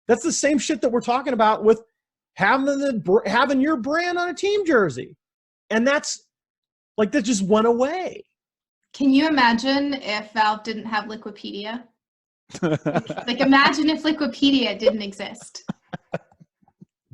That's the same shit that we're talking about with having your brand on a team jersey. And that's like, that just went away. Can you imagine if Valve didn't have Liquipedia? Like imagine if Liquipedia didn't exist.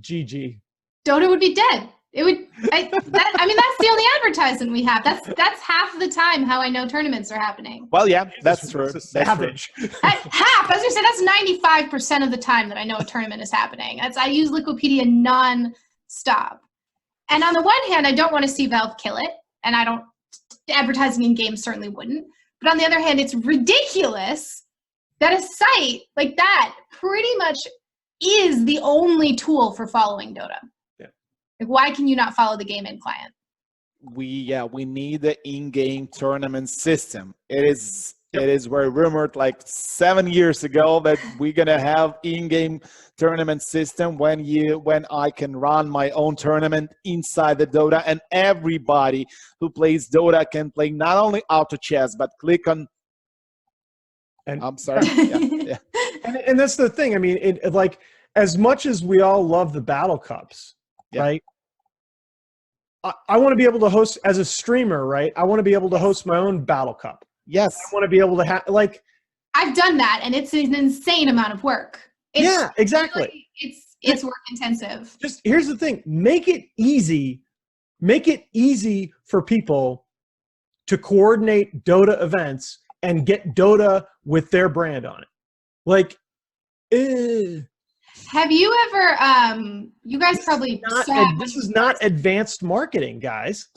GG. Dota would be dead. It would. I mean, that's the only advertisement we have. That's half the time how I know tournaments are happening. Well, yeah, that's true. It's savage. Half, as you said, that's 95% of the time that I know a tournament is happening. I use Liquipedia non-stop. And on the one hand, I don't want to see Valve kill it, and advertising in games certainly wouldn't. But on the other hand, it's ridiculous that a site like that pretty much is the only tool for following Dota. Yeah. Like, why can you not follow the game in client? We need the in-game tournament system. It is very rumored like 7 years ago that we're gonna have in-game tournament system when I can run my own tournament inside the Dota, and everybody who plays Dota can play not only auto chess but click on. And I'm sorry. Yeah. And that's the thing. I mean, it like, as much as we all love the battle cups, right? I want to be able to host as a streamer, right? I want to be able to host my own battle cup. Yes. I want to be able to have, like, I've done that, and it's an insane amount of work. Yeah, exactly. Really, it's work intensive. Just here's the thing: make it easy. Make it easy for people to coordinate Dota events and get Dota with their brand on it. Like, have you ever? You guys probably this is not advanced marketing, guys.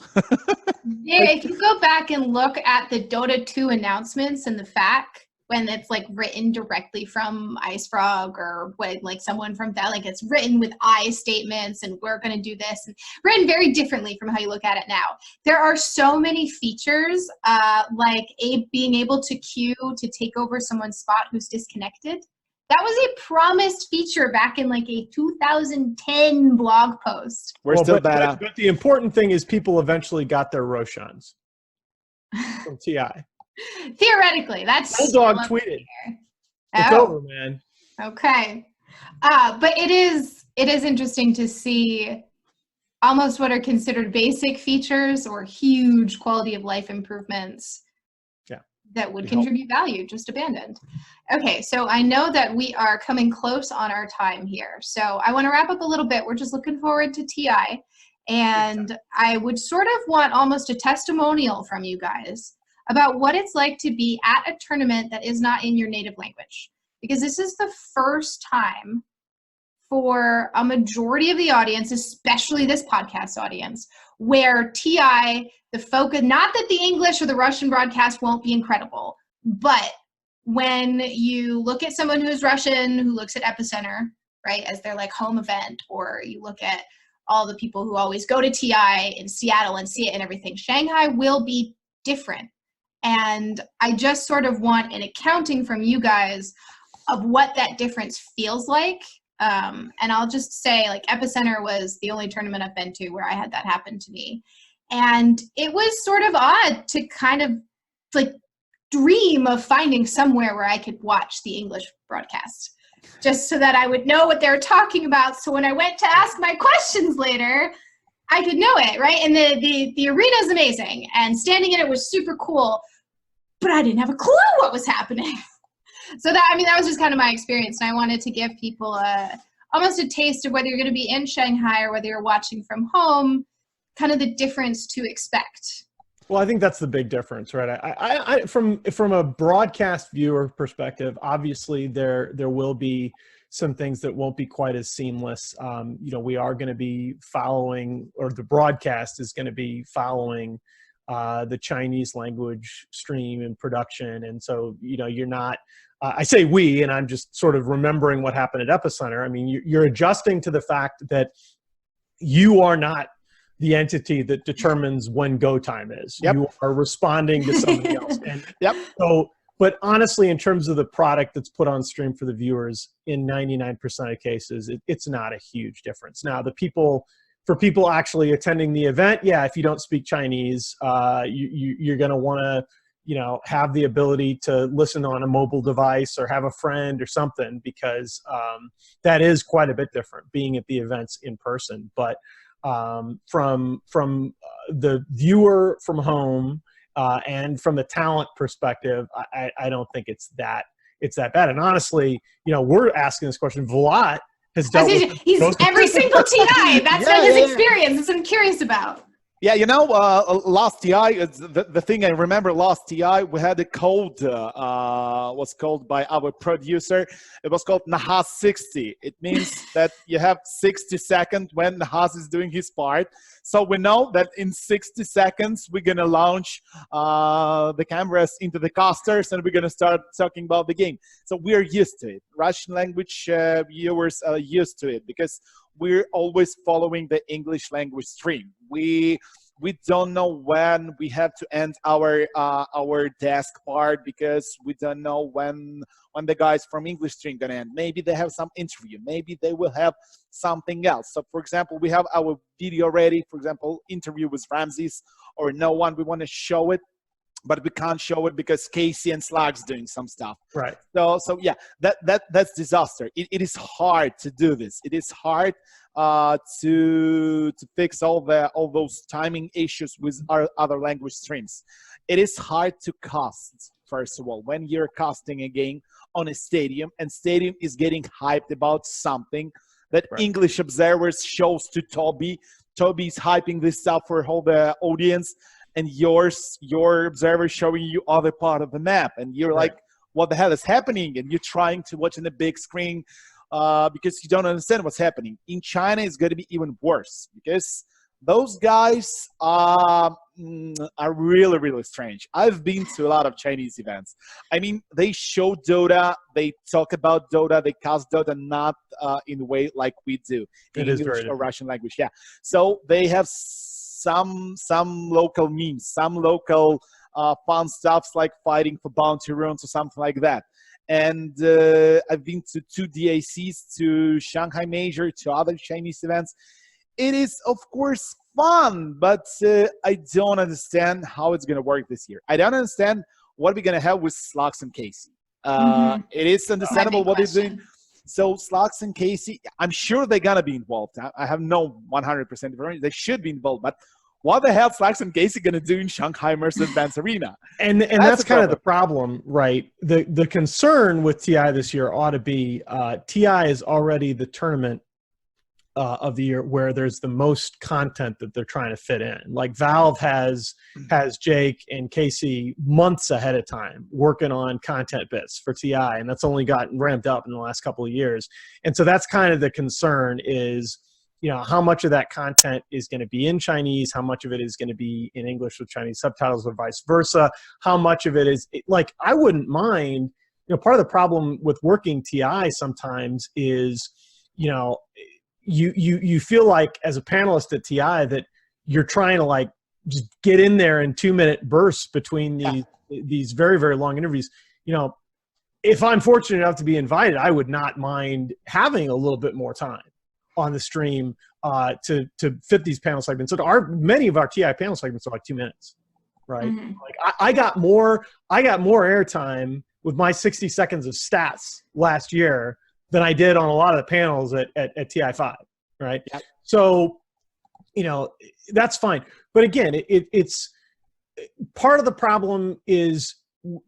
Yeah, if you go back and look at the Dota 2 announcements and the FAQ, when it's like written directly from IceFrog or when like someone from that, like it's written with I statements and we're going to do this, and written very differently from how you look at it now. There are so many features, like being able to queue to take over someone's spot who's disconnected. That was a promised feature back in like a 2010 blog post. We're still bad. But the important thing is people eventually got their Roshans from TI. Theoretically, that's Bulldog tweeted. It's over, man. Okay, but it is interesting to see almost what are considered basic features or huge quality of life improvements that would contribute value just abandoned. Okay, so I know that we are coming close on our time here, so I want to wrap up a little bit. We're just looking forward to TI, and I would sort of want almost a testimonial from you guys about what it's like to be at a tournament that is not in your native language, because this is the first time for a majority of the audience, especially this podcast audience, where TI, the focus, not that the English or the Russian broadcast won't be incredible, but when you look at someone who's Russian, who looks at Epicenter, right, as their like home event, or you look at all the people who always go to TI in Seattle and see it and everything, Shanghai will be different. And I just sort of want an accounting from you guys of what that difference feels like. And I'll just say, like, Epicenter was the only tournament I've been to where I had that happen to me. And it was sort of odd to kind of, like, dream of finding somewhere where I could watch the English broadcast, just so that I would know what they were talking about. So when I went to ask my questions later, I could know it, right? And the arena is amazing, and standing in it was super cool, but I didn't have a clue what was happening. So that was just kind of my experience, and I wanted to give people almost a taste of whether you're going to be in Shanghai or whether you're watching from home, kind of the difference to expect. Well, I think that's the big difference, right? I from a broadcast viewer perspective, obviously there will be some things that won't be quite as seamless. We are going to be following, or the broadcast is going to be following the Chinese language stream and production. And so, you're not, I say we, and I'm just sort of remembering what happened at Epicenter. I mean, you're adjusting to the fact that you are not the entity that determines when go time is. Yep. You are responding to somebody else. And yep. So, but honestly, in terms of the product that's put on stream for the viewers, in 99% of cases, it's not a huge difference. Now, for people actually attending the event, yeah, if you don't speak Chinese, you're going to want to, have the ability to listen on a mobile device or have a friend or something, because that is quite a bit different being at the events in person. But from the viewer from home and from the talent perspective, I don't think it's that bad. And honestly, we're asking this question. V1lat has dealt with He's those- every single TI. That's Yeah, been his yeah, yeah. experience. That's what I'm curious about. Yeah, you know, last TI, the thing I remember last TI, we had a code, was called by our producer. It was called Nahaz 60. It means that you have 60 seconds when Nahaz is doing his part. So we know that in 60 seconds, we're going to launch the cameras into the casters and we're going to start talking about the game. So we're used to it. Russian language viewers are used to it because we're always following the English language stream. We don't know when we have to end our desk part because we don't know when the guys from English stream gonna end. Maybe they have some interview. Maybe they will have something else. So, for example, we have our video ready. For example, interview with Ramses or no one. We want to show it, but we can't show it because Kaci and Slacks doing some stuff. Right. So yeah, that's disaster. It is hard to do this. It is hard to fix all those timing issues with our other language streams. It is hard to cast, first of all, when you're casting a game on a stadium and stadium is getting hyped about something that Right. English observers shows to Toby. Toby's hyping this stuff for all the audience, and your observer showing you other part of the map, and you're Right. like, what the hell is happening? And you're trying to watch on the big screen because you don't understand what's happening. In China, it's going to be even worse because those guys are really, really strange. I've been to a lot of Chinese events. I mean, they show Dota, they talk about Dota, they cast Dota not in a way like we do in It is English very or Russian language. Yeah, so they have some local memes, some local fun stuffs like fighting for bounty runes or something like that. And I've been to 2 DACs, to Shanghai Major, to other Chinese events. It is, of course, fun, but I don't understand how it's going to work this year. I don't understand what we're going to have with Slacks and Kaci. It is understandable what they're doing. So Slacks and Kaci, I'm sure they're going to be involved. I have no 100% information. They should be involved, but what the hell Slacks and Kaci going to do in Shanghai Mercedes-Benz Arena? And that's kind of the problem, right? The concern with TI this year ought to be TI is already the tournament of the year where there's the most content that they're trying to fit in. Like Valve has Jake and Kaci months ahead of time working on content bits for TI, and that's only gotten ramped up in the last couple of years. And so that's kind of the concern is, you know, how much of that content is going to be in Chinese, how much of it is going to be in English with Chinese subtitles or vice versa, how much of it is, like, I wouldn't mind, you know, part of the problem with working TI sometimes is, you know, you feel like as a panelist at TI that you're trying to like just get in there in 2-minute bursts between these very, very long interviews. You know, if I'm fortunate enough to be invited, I would not mind having a little bit more time on the stream to fit these panel segments. So many of our TI panel segments are like 2 minutes, right? Mm-hmm. Like I got more airtime with my 60 seconds of stats last year than I did on a lot of the panels at TI5, right? Yep. So, you know, that's fine. But again, it's part of the problem is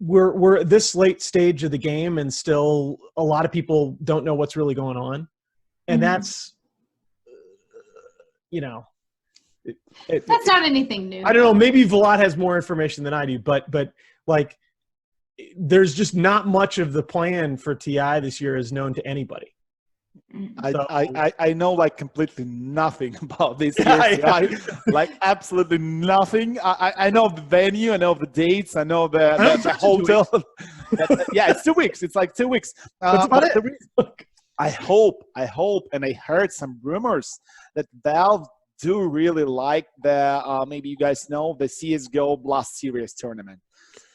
we're at this late stage of the game and still a lot of people don't know what's really going on. And that's, you know, that's not anything new. I don't know. Maybe V1lat has more information than I do, but like, there's just not much of the plan for TI this year is known to anybody. I know like completely nothing about this year. Like absolutely nothing. I know the venue, I know the dates, I know the hotel. Yeah, it's 2 weeks. It's like 2 weeks. That's about it. I hope, and I heard some rumors that Valve do really like the, maybe you guys know, the CSGO Blast Series tournament.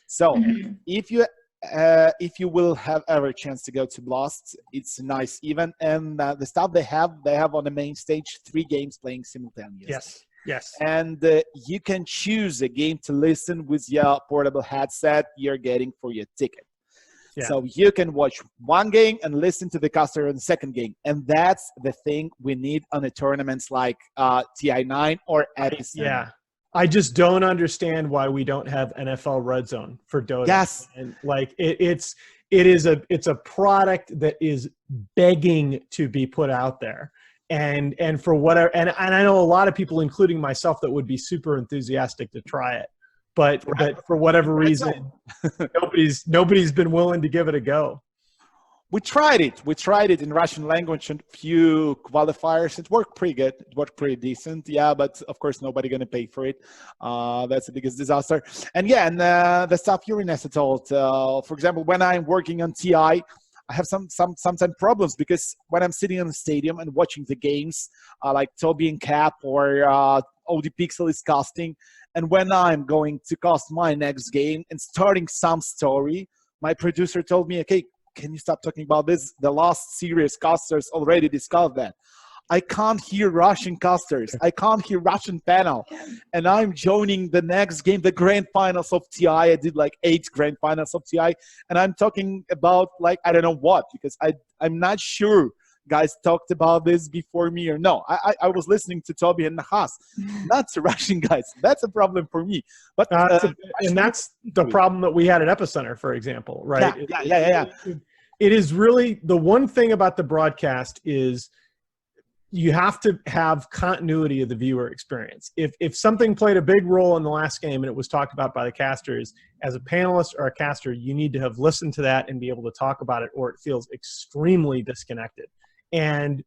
So if you will have ever a chance to go to Blast, it's a nice event, and the stuff they have on the main stage 3 games playing simultaneously. Yes. And you can choose a game to listen with your portable headset you're getting for your ticket. Yeah. So you can watch one game and listen to the caster on the second game. And that's the thing we need on the tournaments like TI9 or Epicenter. Yeah. I just don't understand why we don't have NFL Red Zone for Dota. Yes. And like it's it's a product that is begging to be put out there. And for whatever, and I know a lot of people, including myself, that would be super enthusiastic to try it, but for whatever reason, nobody's been willing to give it a go. We tried it in Russian language and few qualifiers. It worked pretty good. It worked pretty decent. Yeah, but of course nobody gonna pay for it. That's the biggest disaster. And yeah, and the stuff Urinas told. For example, when I'm working on TI, I have sometimes problems because when I'm sitting in the stadium and watching the games, like Toby and Cap or OD Pixel is casting, and when I'm going to cast my next game and starting some story, my producer told me, okay, can you stop talking about this? The last series casters already discussed that. I can't hear Russian casters. I can't hear Russian panel. And I'm joining the next game, the grand finals of TI. I did like 8 grand finals of TI. And I'm talking about like, I don't know what, because I'm not sure guys talked about this before me or no. I was listening to Toby and Nahaz, not to Russian guys. That's a problem for me. But and that's the problem that we had at Epicenter, for example, right? Yeah. It is really, the one thing about the broadcast is you have to have continuity of the viewer experience. If something played a big role in the last game and it was talked about by the casters, as a panelist or a caster, you need to have listened to that and be able to talk about it, or it feels extremely disconnected. And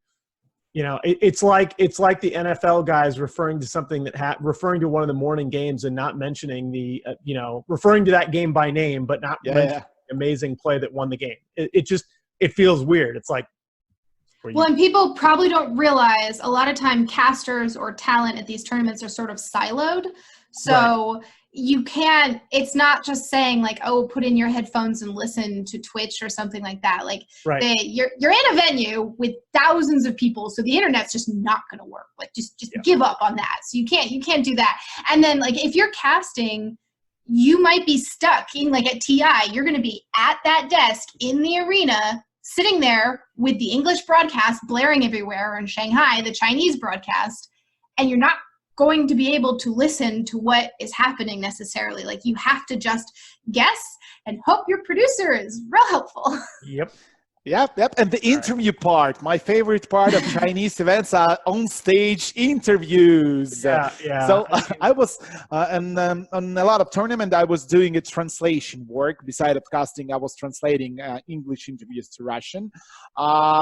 you know, it's like the NFL guys referring to something referring to one of the morning games and not mentioning the referring to that game by name, but not mentioning the amazing play that won the game. It feels weird. It's like, well, and people probably don't realize a lot of time casters or talent at these tournaments are sort of siloed. So you can't, it's not just saying like, oh, put in your headphones and listen to Twitch or something like that. Like you're in a venue with thousands of people, so the internet's just not going to work. Like just give up on that. So you can't do that. And then like if you're casting, you might be stuck in like at TI, you're going to be at that desk in the arena, sitting there with the English broadcast blaring everywhere, or in Shanghai, the Chinese broadcast, and you're not going to be able to listen to what is happening necessarily. Like you have to just guess and hope your producer is real helpful. Yep. And the interview part, my favorite part of Chinese events are on-stage interviews. So I was on a lot of tournament, I was doing a translation work. Besides of casting, I was translating English interviews to Russian.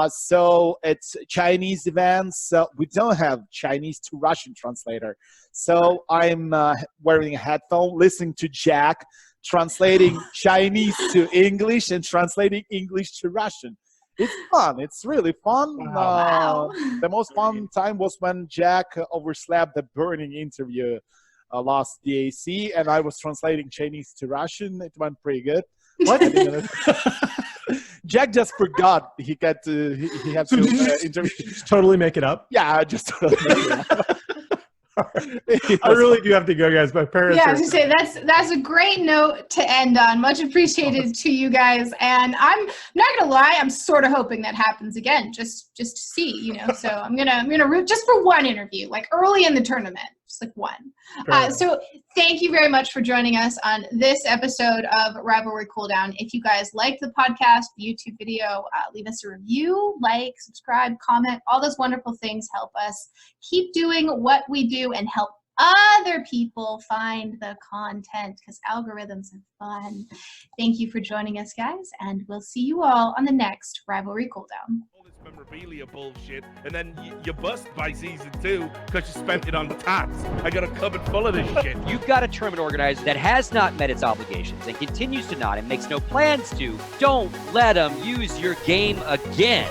So it's Chinese events. We don't have Chinese to Russian translator. So I'm wearing a headphone, listening to Jack, translating Chinese to English and translating English to Russian. It's fun. It's really fun. Wow. The most fun time was when Jack overslept the burning interview last DAC, and I was translating Chinese to Russian. It went pretty good. What? Jack just forgot he had to interview. Totally make it up. Yeah, I just totally make it up. I really do have to go, guys. My parents. Yeah, I was gonna say that's a great note to end on. Much appreciated to you guys, and I'm not gonna lie, I'm sort of hoping that happens again, just to see, you know. So I'm gonna root just for one interview, like early in the tournament, just like one. So thank you very much for joining us on this episode of Rivalry Cooldown. If you guys liked the podcast, the YouTube video, leave us a review, like, subscribe, comment. All those wonderful things help us keep doing what we do and help other people find the content, because algorithms are fun. Thank you for joining us, guys, and we'll see you all on the next Rivalry Cooldown. All this memorabilia bullshit, and then you bust by season 2 because you spent it on the tats. I got a cupboard full of this shit. You've got a tournament organizer that has not met its obligations and continues to not and makes no plans to. Don't let them use your game again.